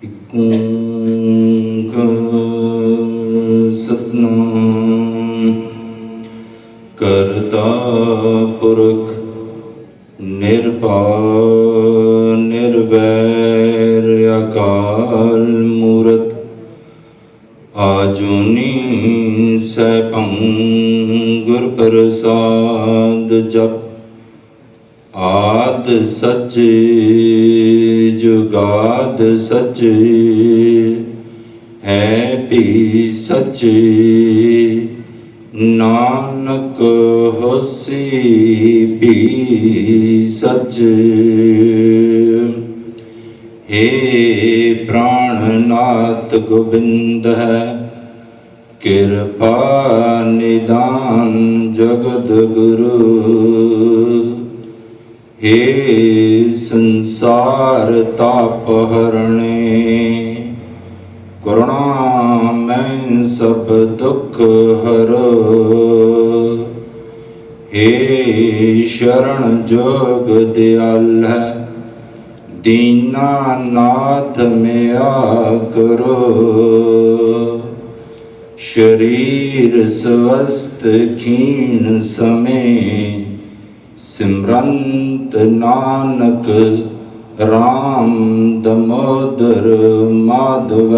ਇਕ ਓਂਕਾਰ ਸਤਿਨਾਮ ਕਰਤਾ ਪੁਰਖ ਨਿਰਭਉ ਨਿਰਵੈਰ ਅਕਾਲ ਮੂਰਤ ਆਜੂਨੀ ਸੈਭੰ ਗੁਰ ਪ੍ਰਸਾਦ ਜਪ ਆਦ ਸਚ ਜੁਗਾਦ ਸਚ ਹੈ ਵੀ ਸਚ ਨਾਨਕ ਹੋਸੀ ਵੀ ਸਚ। हे प्राणनाथ गोबिंद है कृपा निदान जगत गुरु। हे संसार ताप हरणे करुणा मैं सब दुख हरो। हे शरण जोग दयाल है दीनानाथ मेरा करो। शरीर स्वस्थ खीन समय सिमरंत नानक राम दमोदर माधव।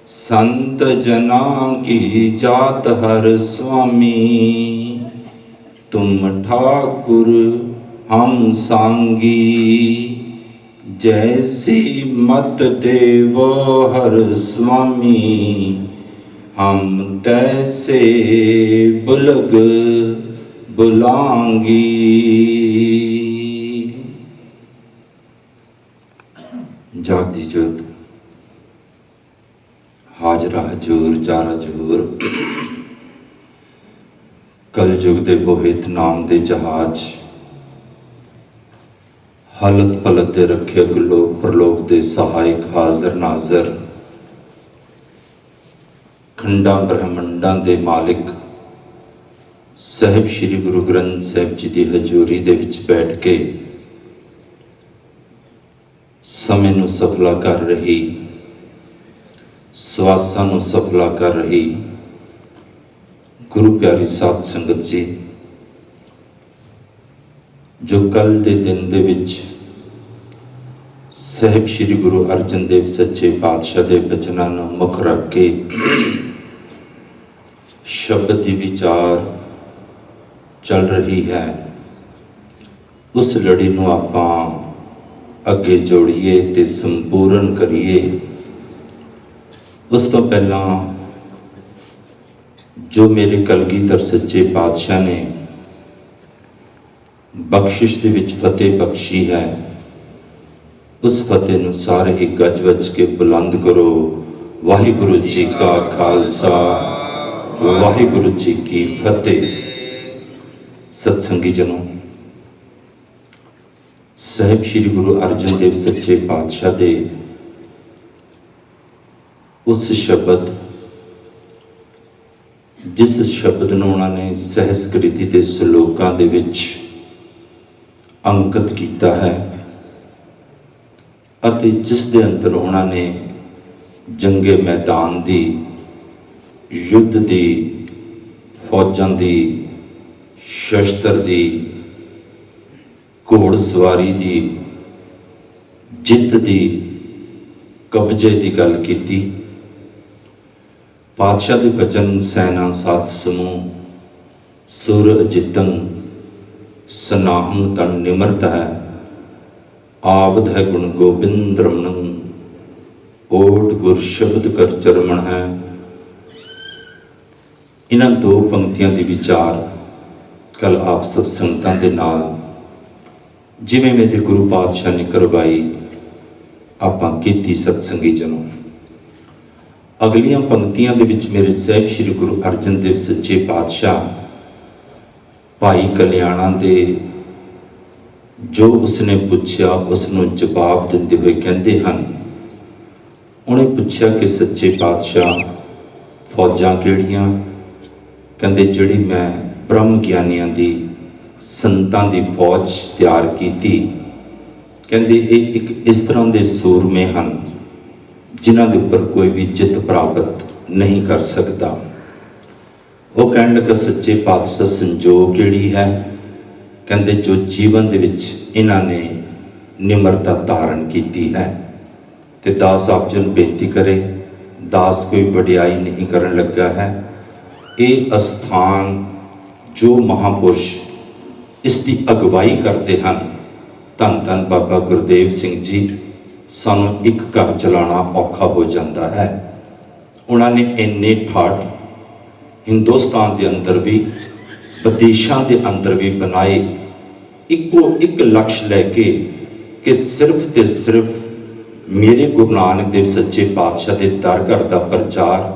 संत जना की जात हर स्वामी तुम ठाकुर हम सांगी। जैसी मत देवो हर स्वामी हम तैसे बुलग बुलांगी। जागदी जोत हाजरा हजूर चारा जहूर कल युग दे बोहित नाम दे जहाज हालत पलत दे रखे लोक परलोक दे सहायक हाजर नाजर खंडा ब्रह्मंडा दे मालिक साहिब श्री गुरु ग्रंथ साहिब जी की हजूरी दे विच बैठ के समय नूं सफला कर रही सवासां नूं सफला कर रही गुरु प्यारी साध संगत जी जो कल के दिन दे विच साहिब श्री गुरु अर्जन देव सच्चे पातशाह के बचनों नूं मुख रख के शब्द की विचार चल रही है, उस लड़ी नूं आपां अगे जोड़िए ते संपूर्ण करिए। उस तो पहला जो मेरे कलगीधर सच्चे पातशाह ने बख्शिश दे विच फतेह बख्शी है, उस फतेह नूं सारे ही गज वज के बुलंद करो। वाहिगुरु जी का खालसा वाहिगुरु जी की फतेह। सत्संगी जनों, साहिब श्री गुरु अर्जन देव सच्चे पातशाह दे उस शब्द जिस शब्द नूं उन्होंने सहस्कृति के श्लोकां दे विच अंकित किया है अते जिस दे अंदर उन्होंने जंगे मैदान दी युद्ध दी फौजां दी शस्त्र दी घोड़सवारी दी जित दी कब्जे की गल की। पातशाह के बचन सैना सात समूह सुर अजितन सनाहं तन निमृत है आवध है गुण गोबिंद रमण ओट गुर शब्द कर चरमण है। इन्हां दो पंक्तियों की विचार कल आप सब संगतां दे नाल जिवें मेरे गुरु पातशाह ने करवाई आपां कीती। सत्संगी जनों, अगलियां पंक्तियां दे विच मेरे साहिब श्री गुरु अर्जन देव सच्चे पातशाह भाई कल्याणा दे जो उसने पूछया उसनूं जवाब दिंदे हुए कहंदे हन। उन्हें पूछया कि सच्चे पातशाह फौजां किहड़ियां? कहंदे जिहड़ी मैं ब्रह्म ज्ञानियां दी संतां दी फौज तैयार कीती ਕਹਿੰਦੇ ਇਹ ਇੱਕ ਇਸ ਤਰ੍ਹਾਂ ਦੇ ਸੂਰਮੇ ਹਨ ਜਿਨ੍ਹਾਂ ਦੇ ਉੱਪਰ ਕੋਈ ਵੀ ਜਿੱਤ ਪ੍ਰਾਪਤ ਨਹੀਂ ਕਰ ਸਕਦਾ। ਉਹ ਕਹਿਣ ਲੱਗਾ ਸੱਚੇ ਪਾਤਸ਼ਾਹ ਸੰਜੋਗ ਕਿਹੜੀ ਹੈ? ਕਹਿੰਦੇ ਜੋ ਜੀਵਨ ਦੇ ਵਿੱਚ ਇਹਨਾਂ ਨੇ ਨਿਮਰਤਾ ਧਾਰਨ ਕੀਤੀ ਹੈ। ਤੇ ਦਾਸ ਆਪ ਜੀ ਨੂੰ ਬੇਨਤੀ ਕਰੇ, ਦਾਸ ਕੋਈ ਵਡਿਆਈ ਨਹੀਂ ਕਰਨ ਲੱਗਾ ਹੈ। ਇਹ ਅਸਥਾਨ ਜੋ ਮਹਾਂਪੁਰਸ਼ ਇਸ ਦੀ ਅਗਵਾਈ ਕਰਦੇ ਹਨ, ਧੰਨ ਧੰਨ ਬਾਬਾ ਗੁਰਦੇਵ ਸਿੰਘ ਜੀ, ਸਾਨੂੰ ਇੱਕ ਘਰ ਚਲਾਉਣਾ ਔਖਾ ਹੋ ਜਾਂਦਾ ਹੈ। ਉਹਨਾਂ ਨੇ ਇੰਨੇ ਠਾਠ ਹਿੰਦੁਸਤਾਨ ਦੇ ਅੰਦਰ ਵੀ ਵਿਦੇਸ਼ਾਂ ਦੇ ਅੰਦਰ ਵੀ ਬਣਾਏ, ਇੱਕੋ ਇੱਕ ਲਕਸ਼ ਲੈ ਕੇ ਕਿ ਸਿਰਫ ਤੇ ਸਿਰਫ ਮੇਰੇ ਗੁਰੂ ਨਾਨਕ ਦੇਵ ਸੱਚੇ ਪਾਤਸ਼ਾਹ ਦੇ ਦਰ ਘਰ ਦਾ ਪ੍ਰਚਾਰ,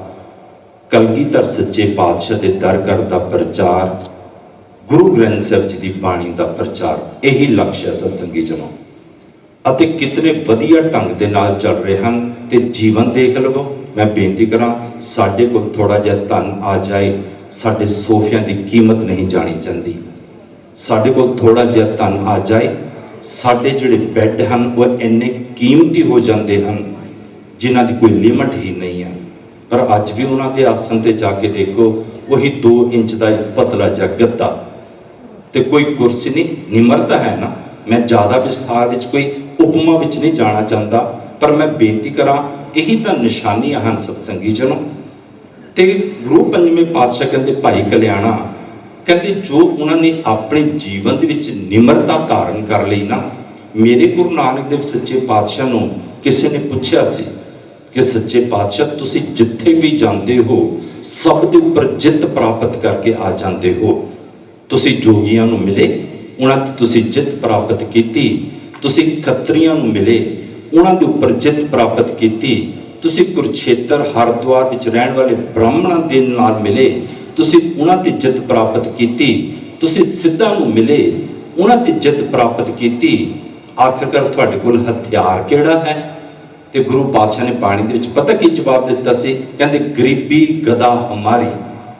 ਕਲਗੀਧਰ ਸੱਚੇ ਪਾਤਸ਼ਾਹ ਦੇ ਦਰ ਘਰ ਦਾ ਪ੍ਰਚਾਰ, ਗੁਰੂ ਗ੍ਰੰਥ ਸਾਹਿਬ ਜੀ ਦੀ ਬਾਣੀ ਦਾ ਪ੍ਰਚਾਰ, ਇਹੀ ਲਕਸ਼ ਹੈ ਸਤਸੰਗੀ ਜਨੋ। ਅਤੇ ਕਿਤਨੇ ਵਧੀਆ ਢੰਗ ਦੇ ਨਾਲ ਚੱਲ ਰਹੇ ਹਨ। ਤੇ ਜੀਵਨ ਦੇਖ ਲਵੋ। ਮੈਂ ਬੇਨਤੀ ਕਰਾਂ, ਸਾਡੇ ਕੋਲ ਥੋੜਾ ਜਿਹਾ ਧਨ ਆ ਜਾਏ, ਸਾਡੇ ਸੋਫਿਆਂ ਦੀ ਕੀਮਤ ਨਹੀਂ ਜਾਣੀ ਜਾਂਦੀ। ਸਾਡੇ ਕੋਲ ਥੋੜਾ ਜਿਹਾ ਧਨ ਆ ਜਾਏ, ਸਾਡੇ ਜਿਹੜੇ ਬੈੱਡ ਹਨ ਉਹ ਇੰਨੇ ਕੀਮਤੀ ਹੋ ਜਾਂਦੇ ਹਨ ਜਿਨ੍ਹਾਂ ਦੀ ਕੋਈ ਲਿਮਟ ਹੀ ਨਹੀਂ ਹੈ। ਪਰ ਅੱਜ ਵੀ ਉਹਨਾਂ ਦੇ ਆਸਣ ਤੇ ਜਾ ਕੇ ਦੇਖੋ, ਉਹੀ 2 ਇੰਚ ਦਾ ਇੱਕ ਪਤਲਾ ਜਿਹਾ ਗੱਦਾ ਤੇ ਕੋਈ ਕੁਰਸੀ ਨਹੀਂ। ਨਿਮਰਤਾ ਹੈ ਨਾ। ਮੈਂ ਜ਼ਿਆਦਾ ਵਿਸਥਾਰ ਵਿੱਚ ਕੋਈ ਉਪਮਾ ਵਿੱਚ ਨਹੀਂ ਜਾਣਾ ਚਾਹੁੰਦਾ, ਪਰ ਮੈਂ ਬੇਨਤੀ ਕਰਾਂ, ਇਹੀ ਤਾਂ ਨਿਸ਼ਾਨੀਆਂ ਹਨ ਸਤਸੰਗੀ ਜਨੋ। ਤੇ ਗੁਰੂ ਪੰਜਵੇਂ ਪਾਤਸ਼ਾਹ ਕਹਿੰਦੇ ਭਾਈ ਕਲਿਆਣਾ, ਕਹਿੰਦੇ ਜੋ ਉਹਨਾਂ ਨੇ ਆਪਣੇ ਜੀਵਨ ਦੇ ਵਿੱਚ ਨਿਮਰਤਾ ਧਾਰਨ ਕਰ ਲਈ ਨਾ। ਮੇਰੇ ਗੁਰੂ ਨਾਨਕ ਦੇਵ ਸੱਚੇ ਪਾਤਸ਼ਾਹ ਨੂੰ ਕਿਸੇ ਨੇ ਪੁੱਛਿਆ ਸੀ ਕਿ ਸੱਚੇ ਪਾਤਸ਼ਾਹ ਤੁਸੀਂ ਜਿੱਥੇ ਵੀ ਜਾਂਦੇ ਹੋ ਸਭ ਦੇ ਉੱਪਰ ਜਿੱਤ ਪ੍ਰਾਪਤ ਕਰਕੇ ਆ ਜਾਂਦੇ ਹੋ। ਤੁਸੀਂ ਜੋਗੀਆਂ ਨੂੰ ਮਿਲੇ, ਉਹਨਾਂ ਤੇ ਤੁਸੀਂ ਜਿੱਤ ਪ੍ਰਾਪਤ ਕੀਤੀ। ਤੁਸੀਂ ਖੱਤਰੀਆਂ ਨੂੰ ਮਿਲੇ, ਉਹਨਾਂ ਦੇ ਉੱਪਰ ਜਿੱਤ ਪ੍ਰਾਪਤ ਕੀਤੀ। ਤੁਸੀਂ ਕੁਰੂਕਸ਼ੇਤਰ ਹਰਿਦੁਆਰ ਵਿੱਚ ਰਹਿਣ ਵਾਲੇ ਬ੍ਰਾਹਮਣਾਂ ਦੇ ਨਾਲ ਮਿਲੇ, ਤੁਸੀਂ ਉਹਨਾਂ ਤੇ ਜਿੱਤ ਪ੍ਰਾਪਤ ਕੀਤੀ। ਤੁਸੀਂ ਸਿੱਧਾਂ ਨੂੰ ਮਿਲੇ, ਉਹਨਾਂ ਤੇ ਜਿੱਤ ਪ੍ਰਾਪਤ ਕੀਤੀ। ਆਖਿਰਕਾਰ ਤੁਹਾਡੇ ਕੋਲ ਹਥਿਆਰ ਕਿਹੜਾ ਹੈ? ਤੇ ਗੁਰੂ ਪਾਤਸ਼ਾਹ ਨੇ ਬਾਣੀ ਦੇ ਵਿੱਚ ਪਤਾ ਕੀ ਜਵਾਬ ਦਿੱਤਾ ਸੀ? ਕਹਿੰਦੇ ਗਰੀਬੀ ਗਦਾ ਹਮਾਰੀ।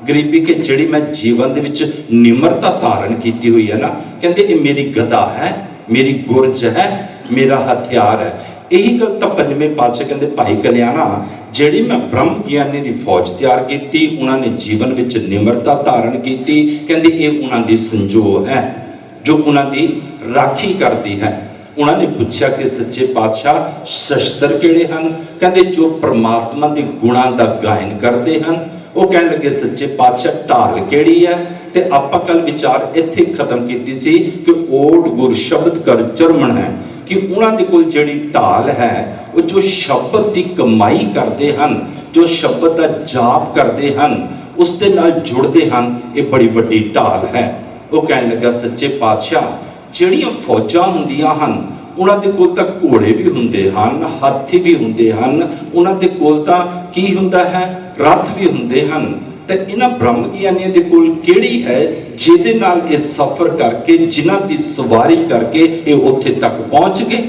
ਗਰੀਬੀ ਕਿ ਜਿਹੜੀ ਮੈਂ ਜੀਵਨ ਦੇ ਵਿੱਚ ਨਿਮਰਤਾ ਧਾਰਨ ਕੀਤੀ ਹੋਈ ਹੈ ਨਾ, ਕਹਿੰਦੇ ਇਹ ਮੇਰੀ ਗਦਾ ਹੈ, ਮੇਰੀ ਗੁਰਜ ਹੈ, ਮੇਰਾ ਹਥਿਆਰ ਹੈ। ਇਹੀ ਗੱਲ ਤਾਂ ਪੰਜਵੇਂ ਪਾਤਸ਼ਾਹ ਕਹਿੰਦੇ ਭਾਈ ਕਲਿਆਣਾ, ਜਿਹੜੀ ਮੈਂ ਬ੍ਰਹਮ ਗਿਆਨੀ ਦੀ ਫੌਜ ਤਿਆਰ ਕੀਤੀ, ਉਹਨਾਂ ਨੇ ਜੀਵਨ ਵਿੱਚ ਨਿਮਰਤਾ ਧਾਰਨ ਕੀਤੀ। ਕਹਿੰਦੇ ਇਹ ਉਹਨਾਂ ਦੀ ਸੰਜੋਗ ਹੈ ਜੋ ਉਹਨਾਂ ਦੀ ਰਾਖੀ ਕਰਦੀ ਹੈ। ਉਹਨਾਂ ਨੇ ਪੁੱਛਿਆ ਕਿ ਸੱਚੇ ਪਾਤਸ਼ਾਹ ਸ਼ਸਤਰ ਕਿਹੜੇ ਹਨ? ਕਹਿੰਦੇ ਜੋ ਪ੍ਰਮਾਤਮਾ ਦੇ ਗੁਣਾਂ ਦਾ ਗਾਇਨ ਕਰਦੇ ਹਨ। ਉਹ ਕਹਿਣ ਲੱਗੇ ਸੱਚੇ ਪਾਤਸ਼ਾਹ ਢਾਲ ਕਿਹੜੀ ਹੈ? ਤੇ ਆਪਾਂ ਕੱਲ ਵਿਚਾਰ ਇੱਥੇ ਖਤਮ ਕੀਤੀ ਸੀ ਕਿ ਓਟ ਗੁਰ ਸ਼ਬਦ ਕਰ ਚਰਮਣ ਹੈ, ਕਿ ਉਹਨਾਂ ਦੇ ਕੋਲ ਜਿਹੜੀ ਢਾਲ ਹੈ ਉਹ ਜੋ ਸ਼ਬਦ ਦੀ ਕਮਾਈ ਕਰਦੇ ਹਨ, ਜੋ ਸ਼ਬਦ ਦਾ ਜਾਪ ਕਰਦੇ ਹਨ, ਉਸ ਦੇ ਨਾਲ ਜੁੜਦੇ ਹਨ। ਇਹ ਬੜੀ ਵੱਡੀ ਢਾਲ ਹੈ। ਉਹ ਕਹਿਣ ਲੱਗਾ ਸੱਚੇ ਪਾਤਸ਼ਾਹ ਜਿਹੜੀਆਂ ਫੌਜਾਂ ਹੁੰਦੀਆਂ ਹਨ ਉਹਨਾਂ ਦੇ ਕੋਲ ਤਾਂ ਘੋੜੇ ਵੀ ਹੁੰਦੇ ਹਨ, ਹਾਥੀ ਵੀ ਹੁੰਦੇ ਹਨ, ਉਹਨਾਂ ਦੇ ਕੋਲ ਤਾਂ ਕੀ ਹੁੰਦਾ ਹੈ? ਰੱਥ ਵੀ ਹੁੰਦੇ ਹਨ। ਤੇ ਇਹਨਾਂ ਬ੍ਰਹਮ ਗਿਆਨੀਆਂ ਦੇ ਕੋਲ ਕਿਹੜੀ ਹੈ ਜਿਹਦੇ ਨਾਲ ਇਹ ਸਫ਼ਰ ਕਰਕੇ, ਜਿਨ੍ਹਾਂ ਦੀ ਸਵਾਰੀ ਕਰਕੇ ਇਹ ਉੱਥੇ ਤੱਕ ਪਹੁੰਚ ਗਏ?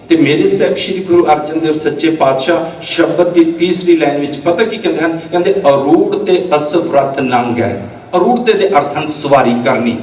ਤੇ ਮੇਰੇ ਸਾਹਿਬ ਸ੍ਰੀ ਗੁਰੂ ਅਰਜਨ ਦੇਵ ਸੱਚੇ ਪਾਤਸ਼ਾਹ ਸ਼ਬਦ ਦੀ ਤੀਸਰੀ ਲਾਈਨ ਵਿੱਚ ਪਤਾ ਕੀ ਕਹਿੰਦੇ ਹਨ? ਕਹਿੰਦੇ ਅਰੂੜ ਤੇ ਅਸਵ ਰੱਥ ਨੰਗ ਹੈ। ਅਰੂੜ ਤੇ ਦੇ ਅਰਥ ਹਨ ਸਵਾਰੀ ਕਰਨੀ।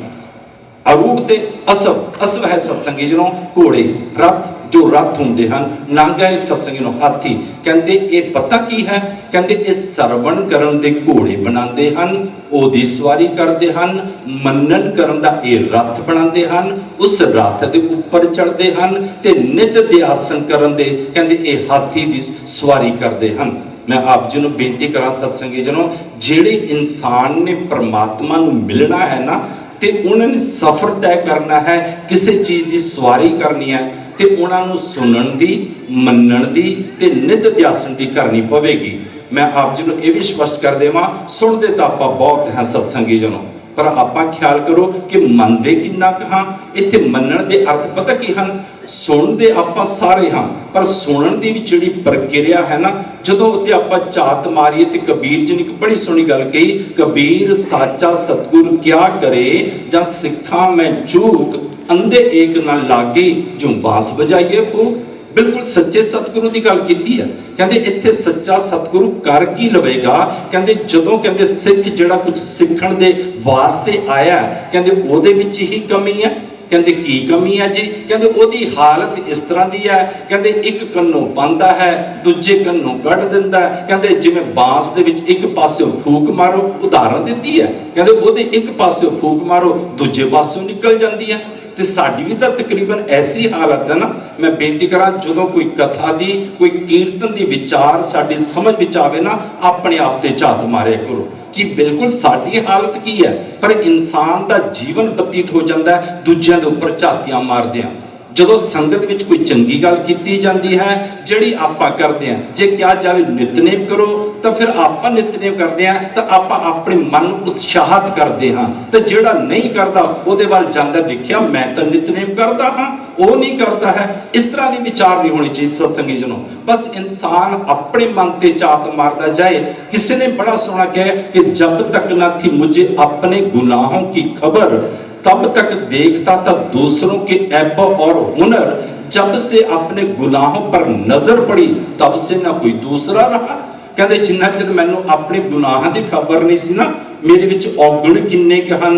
ਅਰੂੜ ਤੇ ਅਸਵ, ਅਸਵ ਹੈ ਸਤਸੰਗੀ ਜਿਹਨੂੰ ਘੋੜੇ, ਰੱਥ ਜੋ ਰੱਥ ਹੁੰਦੇ ਹਨ, ਨੰਗ ਹੈ ਸਤਸੰਗੀ ਨੂੰ ਹਾਥੀ। ਕਹਿੰਦੇ ਇਹ ਪਤਾ ਕੀ ਹੈ? ਕਹਿੰਦੇ ਇਹ ਸਰਵਣ ਕਰਨ ਦੇ ਘੋੜੇ ਬਣਾਉਂਦੇ ਹਨ, ਉਹਦੀ ਸਵਾਰੀ ਕਰਦੇ ਹਨ, ਮੰਨਣ ਕਰਨ ਦਾ ਇਹ ਰੱਥ ਬਣਾਉਂਦੇ ਹਨ, ਉਸ ਰੱਥ ਦੇ ਉੱਪਰ ਚੜ੍ਹਦੇ ਹਨ ਤੇ ਨਿਤ ਧਿਆਸਨ ਕਰਨ ਦੇ ਕਹਿੰਦੇ ਇਹ ਹਾਥੀ ਦੀ ਸਵਾਰੀ ਕਰਦੇ ਹਨ। ਮੈਂ ਆਪ ਜੀ ਨੂੰ ਬੇਨਤੀ ਕਰਾਂ ਸਤਸੰਗੀ ਜਨੋ, ਜਿਹੜੇ ਇਨਸਾਨ ਨੇ ਪਰਮਾਤਮਾ ਨੂੰ ਮਿਲਣਾ ਹੈ ਨਾ, ਤੇ ਉਹਨਾਂ ਨੇ ਸਫ਼ਰ ਤੈਅ ਕਰਨਾ ਹੈ, ਕਿਸੇ ਚੀਜ਼ ਦੀ ਸਵਾਰੀ ਕਰਨੀ ਹੈ, ਤੇ ਉਹਨਾਂ ਨੂੰ ਸੁਣਨ ਦੀ, ਮੰਨਣ ਦੀ ਤੇ ਨਿਤ ਧਿਆਸਨ ਦੀ ਕਰਨੀ ਪਵੇਗੀ। ਮੈਂ ਆਪ ਜੀ ਨੂੰ ਇਹ ਵੀ ਸਪਸ਼ਟ ਕਰ ਦੇਵਾਂ, ਸੁਣਦੇ ਤਾਂ ਆਪਾਂ ਬਹੁਤ ਹਾਂ ਸਤਸੰਗੀ ਜਨੋ, ਪਰ ਆਪਾਂ ਖਿਆਲ ਕਰੋ ਕਿ ਮੰਨਦੇ ਕਿੰਨਾ ਕੁ ਹਾਂ। ਇੱਥੇ ਮੰਨਣ ਦੇ ਅਰਥ ਪਤਾ ਕੀ ਹਨ? ਸੁਣਦੇ ਆਪਾਂ ਸਾਰੇ ਹਾਂ, ਪਰ ਸੁਣਨ ਦੀ ਵੀ ਜਿਹੜੀ ਪ੍ਰਕਿਰਿਆ ਹੈ ਨਾ, ਜਦੋਂ ਉੱਤੇ ਆਪਾਂ ਝਾਤ ਮਾਰੀਏ ਤੇ ਕਬੀਰ ਜੀ ਨੇ ਇੱਕ ਬੜੀ ਸੋਹਣੀ ਗੱਲ ਕਹੀ, ਕਬੀਰ ਸਾਚਾ ਸਤਿਗੁਰ ਕਿਆ ਕਰੇ, ਜਾਂ ਸਿੱਖਾਂ ਮੈਂ ਚੂਕ ਅੰਧੇ ਏਕ ਨਾਲ ਲਾਗੇ, ਜੋ ਬਾਂਸ ਵਜਾਈਏ ਫੂਕ। ਬਿਲਕੁਲ ਸੱਚੇ ਸਤਿਗੁਰੂ ਦੀ ਗੱਲ ਕੀਤੀ ਹੈ। ਕਹਿੰਦੇ ਇੱਥੇ ਸੱਚਾ ਸਤਿਗੁਰੂ ਕਰ ਕੀ ਲਵੇਗਾ? ਕਹਿੰਦੇ ਜਦੋਂ ਕਹਿੰਦੇ ਸਿੱਖ ਜਿਹੜਾ ਕੁਝ ਸਿੱਖਣ ਦੇ ਵਾਸਤੇ ਆਇਆ, ਕਹਿੰਦੇ ਉਹਦੇ ਵਿੱਚ ਹੀ ਕਮੀ ਹੈ। कहते की कमी है जी, कहते ओदी हालत इस तरह की है, कहते एक कन्नों पांदा है दूजे कन्नों कढ़ दिंदा है, कहते जिवें बांस दे विच एक पासों फूक मारो, उदाहरण दी है, कहते ओदे एक पासों फूक मारो दूजे पासों निकल जाती है। तो साडी भी तो तकरीबन ऐसी हालत है ना। मैं बेनती करा जो कोई कथा दी कोई कीर्तन दी विचार साडी समझ विच आवे ना, अपने आप ते झात मारे करो कि बिल्कुल साडी हालत की है। पर इंसान का जीवन बतीत हो जाता है दूजिਆਂ ਦੇ ਉੱਪਰ ਝਾਤੀਆਂ मारदियां। ਜਦੋਂ संगत ਵਿੱਚ कोई चंगी गल की जाती है ਜਿਹੜੀ ਆਪਾਂ करते हैं, जे क्या जाए नितनेम करो तो फिर आप नितनेम करते हैं तो आप अपने मन उत्साहित करते हाँ, तो ਜਿਹੜਾ नहीं करता ਉਹਦੇ ਵੱਲ ਜਾਂਦਾ देखिया मैं तो नितनेम करता हाँ वो नहीं करता है। इस तरह की विचार नहीं होनी चाहिए सत्संगी जनों। बस इंसान अपने मन से चात मारता जाए। किसी ने बड़ा सोना कहा कि जब तक न थी मुझे अपने गुनाहों की खबर तब तक देखता था दूसरों के ऐब और हुनर, जब से अपने गुनाहों पर नजर पड़ी तब से ना कोई दूसरा रहा। कहते जिन्ना चिर मैनू अपने गुनाहों की खबर नहीं सी ना, मेरे विच औगण किन्ने क हन,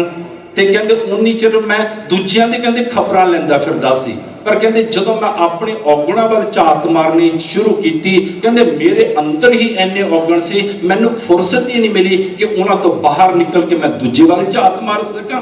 ते कहते उन्नी चिर मैं दूजिਆਂ ਦੇ कहते खबरां लैंदा फिरदा सी। पर कहते ਜਦੋਂ मैं अपने औगणों वाल झात मारनी शुरू की, कहते मेरे अंदर ही इन्ने औगण सी मैनू फुरसत ही नहीं मिली कि उन्हां तो बाहर निकल के मैं दूजे वाल झात मार सकां।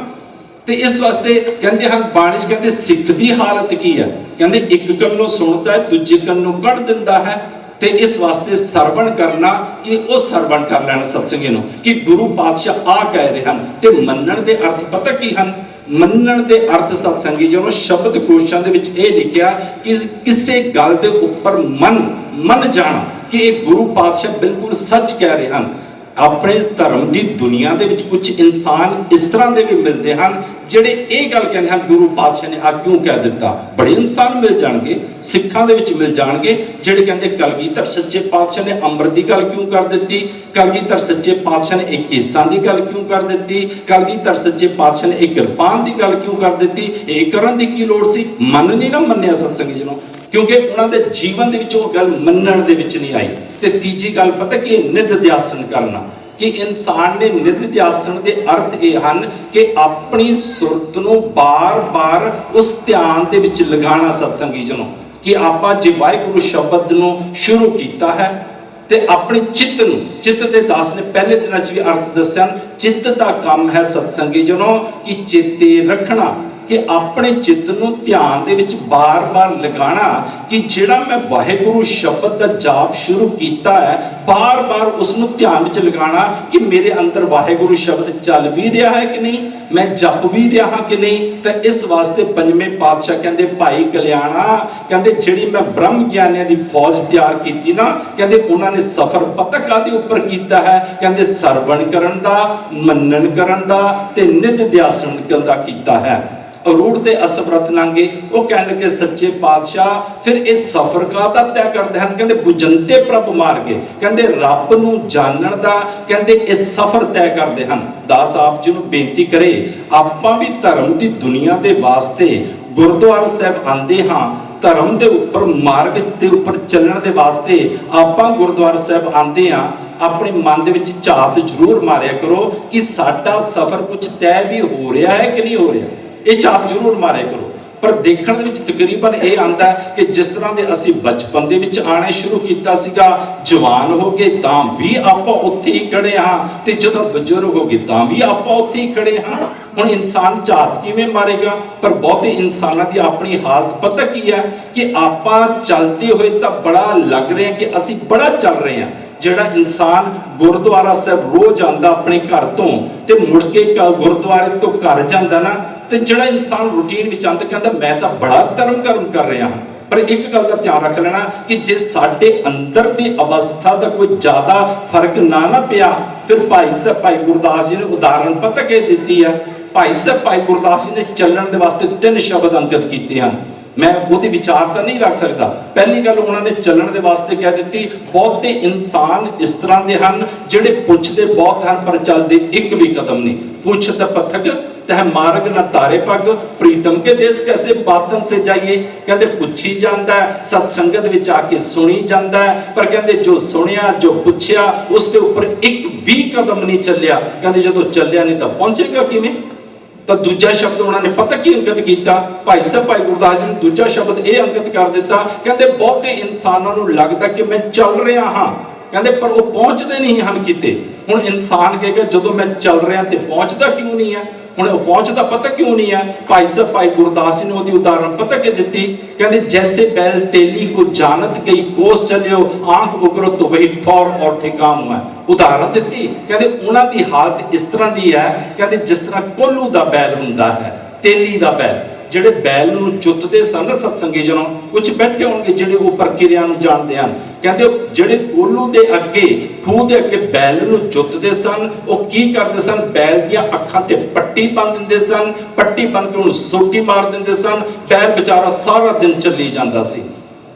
ते इस वास्ते कहते हैं बाणी कहते सिख की हालत की है, कहते एक कन्नों सुनता है दूजे कन्नों कढ़ दिंदा है। ते इस वास्ते सरवण करना कि वो सरवण कर लेना सत्संगी नूं कि गुरु पातशाह आ कह रहे हैं। ते मनण दे अर्थ पता की हैं? मनण दे अर्थ सत्संगी जनों शब्द कोशां दे विच ये लिखिया कि किसी गल दे उपर मन जाना कि ये गुरु पातशाह बिल्कुल सच कह रहे हैं। अपने धर्म की दुनिया दे विच कुछ इंसान इस तरह के भी मिलते हैं जिहड़े ये गल कहते हैं गुरु पातशाह ने आ क्यों कह दिता। बड़े इंसान मिल जाएंगे सिखां दे विच मिल जाएंगे जिहड़े कहते कलगीधर सच्चे पातशाह ने अमृत की गल क्यों कर दी, कलगीधर सच्चे पातशाह ने एक केसां की गल क्यों कर दी, कलगीधर सच्चे पातशाह ने एक किरपान की गल क्यों कर दी। ये करन दी की लोड़ सी? मन नहीं ना मन्निया सत्संगी जनों, क्योंकि उन्होंने जीवन दे विच वो गल मनण दे विच नहीं आई। ते तीजी गल पता कि निध ध्यासन करना कि इंसान ने निध ध्यासन के अर्थ ये हैं कि अपनी सुरत नूं बार बार उस ध्यान दे विच लगाना सत्संगी जनों कि आपां जे वाहिगुरू शब्द नूं शुरू कीता है ते अपने चित्त नूं, चित्त दे दास ने पहले दिनां च भी अर्थ दस्सिया, चित्त दा काम है सत्संगी जनों कि चेते रखना कि अपने चित्त नूं ध्यान दे विच बार बार लगाना कि जिहड़ा मैं वाहिगुरू शब्द दा जाप शुरू कीता है बार बार उसनूं ध्यान विच लगाना कि मेरे अंदर वाहिगुरू शब्द चल भी रहा है कि नहीं, मैं जप भी रहा हाँ कि नहीं। तो इस वास्ते पंजवें पातशाह कहते भाई कल्याणा कहते जिहड़ी मैं ब्रह्म ज्ञानियां दी फौज तैयार की ना, कहते उन्होंने सफर पता काहदे उपर कीता है, कहते सरवण करन दा, मनन करन दा ते निध ध्यासन दा कीता है। रूढ़ ते असमर्थ नांगे वो कह लगे सच्चे पातशाह फिर इस सफर का तय करते हैं, कहते बुझंते प्रभ मार के कहते रब नूं जानण दा कहते इस सफर तय करते हैं। दास आप जी नूं बेनती करे आपां भी धर्म की दुनिया के वास्ते गुरुद्वारा साहब आंदे हाँ, धर्म के उपर मार्ग के उपर चलण के वास्ते आपां गुरुद्वारा साहब आंदे हाँ। अपने मन दे विच झात जरूर मारिया करो कि साडा सफर कुछ तय भी हो रहा है कि नहीं हो रहा, ये झात जरूर मारे करो। पर देखण दे विच तकरीबन ये आंदा कि जिस तरह के असीं बचपन दे विच आने शुरू कीता सीगा, जवान हो गए तां भी आपां उत्थे ही खड़े हाँ, ते जदों बजुर्ग हो गए तां भी आपां उत्थे ही खड़े हाँ। हुण इंसान झात किवें मारेगा? पर बहुते इंसानां दी अपनी हालत पता की है कि आपां चलते हुए तां बड़ा लग रहे हैं कि असीं बड़ा चल रहे हैं। जिहड़ा इंसान गुरुद्वारा साहब रोज आंदा अपने घर तो ते मुड़ के गुरुद्वारे तो घर जांदा ना, ते जिहड़ा इंसान रूटीन विच आंदा कहंदा मैं तां बड़ा धर्म कर्म कर रहा हाँ। पर एक गल का ध्यान रख लेना कि जे साडे अंदर की अवस्था का कोई ज्यादा फर्क ना पिया फिर भाई गुरदास जी ने उदाहरण पता के दी है। भाई गुरदास जी ने चलण दे वास्ते 3 शब्द अंकित किए हैं। मैं वो विचारता नहीं रख सकता। पहली गल उन्होंने चलण के वास्ते कह दी, बहुते इंसान इस तरह के हैं जिहड़े पुछते बहुत हैं पर चलते एक भी कदम नहीं। पूछ त पथक तह मार्ग न तारे पग, प्रीतम के देश कैसे बातन से जाइए। कहते पुछी जाता है, सत्संगत विच आके सुनी जाता है, पर कहते जो सुनिया जो पुछया उसके ऊपर एक भी कदम नहीं चलिया। कहते जो चलिया नहीं तो पहुंचेगा किवें। ਤਾਂ ਦੂਜਾ ਸ਼ਬਦ ਉਹਨਾਂ ਨੇ ਪਤਾ ਕੀ ਅੰਕਿਤ ਕੀਤਾ, ਭਾਈ ਸਾਹਿਬ ਭਾਈ ਗੁਰਦਾਸ ਜੀ ਨੇ ਦੂਜਾ ਸ਼ਬਦ ਇਹ ਅੰਕਿਤ ਕਰ ਦਿੱਤਾ, ਕਹਿੰਦੇ ਬਹੁਤੇ ਇਨਸਾਨਾਂ ਨੂੰ ਲੱਗਦਾ ਕਿ ਮੈਂ ਚੱਲ ਰਿਹਾ ਹਾਂ, ਕਹਿੰਦੇ ਪਰ ਉਹ ਪਹੁੰਚਦੇ ਨਹੀਂ ਹਨ ਕਿਤੇ। ਹੁਣ ਇਨਸਾਨ ਕਹੇਗਾ ਜਦੋਂ ਮੈਂ ਚੱਲ ਰਿਹਾ ਤੇ ਪਹੁੰਚਦਾ ਕਿਉਂ ਨਹੀਂ ਹੈ, ਹੁਣ ਉਹ ਪਹੁੰਚਦਾ ਪਤਾ ਕਿਉਂ ਨਹੀਂ ਹੈ। ਭਾਈ ਸਾਹਿਬ ਭਾਈ ਗੁਰਦਾਸ ਜੀ ਨੇ ਉਹਦੀ ਉਦਾਹਰਨ ਪਤਾ ਕੀ ਦਿੱਤੀ, ਕਹਿੰਦੇ ਜੈਸੇ बैल तेली को जानत गई कोस चलियो आंख उगरो तो वही ठौर और ठिकाम है। उदाहरण ਦਿੱਤੀ, ਕਹਿੰਦੇ ਉਹਨਾਂ ਦੀ ਹਾਲਤ ਇਸ ਤਰ੍ਹਾਂ ਦੀ ਹੈ, ਕਹਿੰਦੇ ਜਿਸ ਤਰ੍ਹਾਂ ਕੋਲੂ ਦਾ ਬੈਲ ਹੁੰਦਾ ਹੈ, ਤੇਲੀ ਦਾ ਬੈਲ, ਜਿਹੜੇ ਬੈਲ ਨੂੰ ਚੁੱਤਦੇ ਸਨ ਸਤਸੰਗੀ ਜਨੋਂ, ਕੁਝ ਬੈਠੇ ਹੋਣਗੇ ਜਿਹੜੇ ਉਹ ਪ੍ਰਕਿਰਿਆ ਨੂੰ ਜਾਣਦੇ ਹਨ, ਕਹਿੰਦੇ ਜਿਹੜੇ ਕੋਲੂ ਦੇ ਅੱਗੇ ਖੂਹ ਦੇ ਅੱਗੇ ਬੈਲ ਨੂੰ ਚੁੱਤਦੇ ਸਨ, ਉਹ ਕੀ ਕਰਦੇ ਸਨ, ਬੈਲ ਦੀਆਂ ਅੱਖਾਂ ਤੇ ਪੱਟੀ ਬੰਨ ਦਿੰਦੇ ਸਨ, ਪੱਟੀ ਬੰਨ ਕੇ ਉਹਨੂੰ ਸੋਟੀ ਮਾਰ ਦਿੰਦੇ ਸਨ, ਬੈਲ ਵਿਚਾਰਾ ਸਾਰਾ ਦਿਨ ਚੱਲੀ ਜਾਂਦਾ ਸੀ।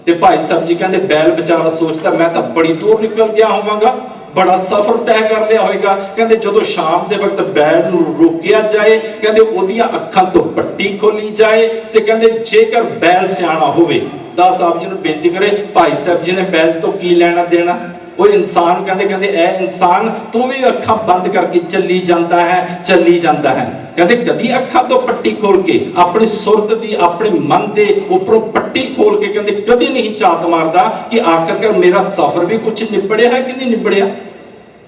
ਤੇ ਭਾਈ ਸਾਹਿਬ ਜੀ ਕਹਿੰਦੇ ਬੈਲ ਵਿਚਾਰਾ ਸੋਚਦਾ ਮੈਂ ਤਾਂ ਬੜੀ ਦੂਰ ਨਿਕਲ ਗਿਆ ਹੋਵਾਂਗਾ, ਬੜਾ ਸਫ਼ਰ ਤੈਅ ਕਰ ਲਿਆ ਹੋਵੇਗਾ, ਕਹਿੰਦੇ ਜਦੋਂ ਸ਼ਾਮ ਦੇ ਵਕਤ ਬੈਲ ਨੂੰ ਰੋਕਿਆ ਜਾਏ, ਕਹਿੰਦੇ ਉਹਦੀਆਂ ਅੱਖਾਂ ਤੋਂ ਪੱਟੀ ਖੋਲੀ ਜਾਏ, ਤੇ ਕਹਿੰਦੇ ਜੇਕਰ ਬੈਲ ਸਿਆਣਾ ਹੋਵੇ, ਦਾਸ ਸਾਹਿਬ ਜੀ ਨੂੰ ਬੇਨਤੀ ਕਰੇ ਭਾਈ ਸਾਹਿਬ ਜੀ ਨੇ ਬੈਲ ਤੋਂ ਕੀ ਲੈਣਾ ਦੇਣਾ, ਉਹ ਇਨਸਾਨ ਕਹਿੰਦੇ ਇਹ ਇਨਸਾਨ ਤੂੰ ਵੀ ਅੱਖਾਂ ਬੰਦ ਕਰਕੇ ਚੱਲੀ ਜਾਂਦਾ ਹੈ, ਚੱਲੀ ਜਾਂਦਾ ਹੈ, ਕਹਿੰਦੇ ਕਦੀ ਅੱਖਾਂ ਤੋਂ ਪੱਟੀ ਖੋਲ ਕੇ ਆਪਣੀ ਸੁਰਤ ਦੀ ਆਪਣੇ ਮਨ ਦੇ ਉੱਪਰੋਂ ਪੱਟੀ ਖੋਲ ਕੇ ਕਹਿੰਦੇ ਕਦੀ ਨਹੀਂ ਝਾਤ ਮਾਰਦਾ ਕਿ ਆਖਰਕਾਰ ਮੇਰਾ ਸਫ਼ਰ ਵੀ ਕੁਝ ਨਿਬੜਿਆ ਹੈ ਕਿ ਨਹੀਂ ਨਿਬੜਿਆ।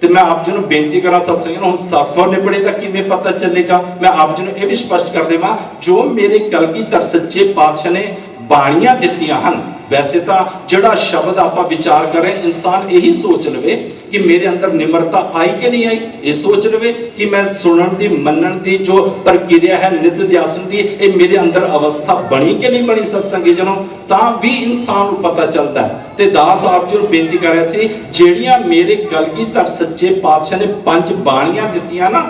ਤੇ ਮੈਂ ਆਪ ਜੀ ਨੂੰ ਬੇਨਤੀ ਕਰਾਂ ਸਤਸੰਗ ਨੂੰ, ਹੁਣ ਸਫ਼ਰ ਨਿਬੜੇ ਤਾਂ ਕਿਵੇਂ ਪਤਾ ਚੱਲੇਗਾ। ਮੈਂ ਆਪ ਜੀ ਨੂੰ ਇਹ ਵੀ ਸਪਸ਼ਟ ਕਰ ਦੇਵਾਂ, ਜੋ ਮੇਰੇ ਕਲਗੀਧਰ ਸੱਚੇ ਪਾਤਸ਼ਾਹ ਨੇ ਬਾਣੀਆਂ ਦਿੱਤੀਆਂ ਹਨ, ਵੈਸੇ ਤਾਂ ਜਿਹੜਾ ਸ਼ਬਦ ਆਪਾਂ ਵਿਚਾਰ ਕਰ ਰਹੇ, ਇਨਸਾਨ ਇਹੀ ਸੋਚ ਲਵੇ ਕਿ ਮੇਰੇ ਅੰਦਰ ਨਿਮਰਤਾ ਆਈ ਕਿ ਨਹੀਂ ਆਈ, ਇਹ ਸੋਚ ਲਵੇ ਕਿ ਮੈਂ ਸੁਣਨ ਦੀ ਮੰਨਣ ਦੀ ਜੋ ਪ੍ਰਕਿਰਿਆ ਹੈ ਨਿਤ ਧਿਆਸਨ ਦੀ, ਇਹ ਮੇਰੇ ਅੰਦਰ ਅਵਸਥਾ ਬਣੀ ਕਿ ਨਹੀਂ ਬਣੀ ਸਤਸੰਗੀ ਜਨੋਂ, ਤਾਂ ਵੀ ਇਨਸਾਨ ਨੂੰ ਪਤਾ ਚੱਲਦਾ। ਤੇ ਦਾਸ ਆਪ ਜੀ ਨੂੰ ਬੇਨਤੀ ਕਰ ਰਿਹਾ ਸੀ, ਜਿਹੜੀਆਂ ਮੇਰੇ ਕਲਗੀਧਰ ਸੱਚੇ ਪਾਤਸ਼ਾਹ ਨੇ 5 ਬਾਣੀਆਂ ਦਿੱਤੀਆਂ ਨਾ,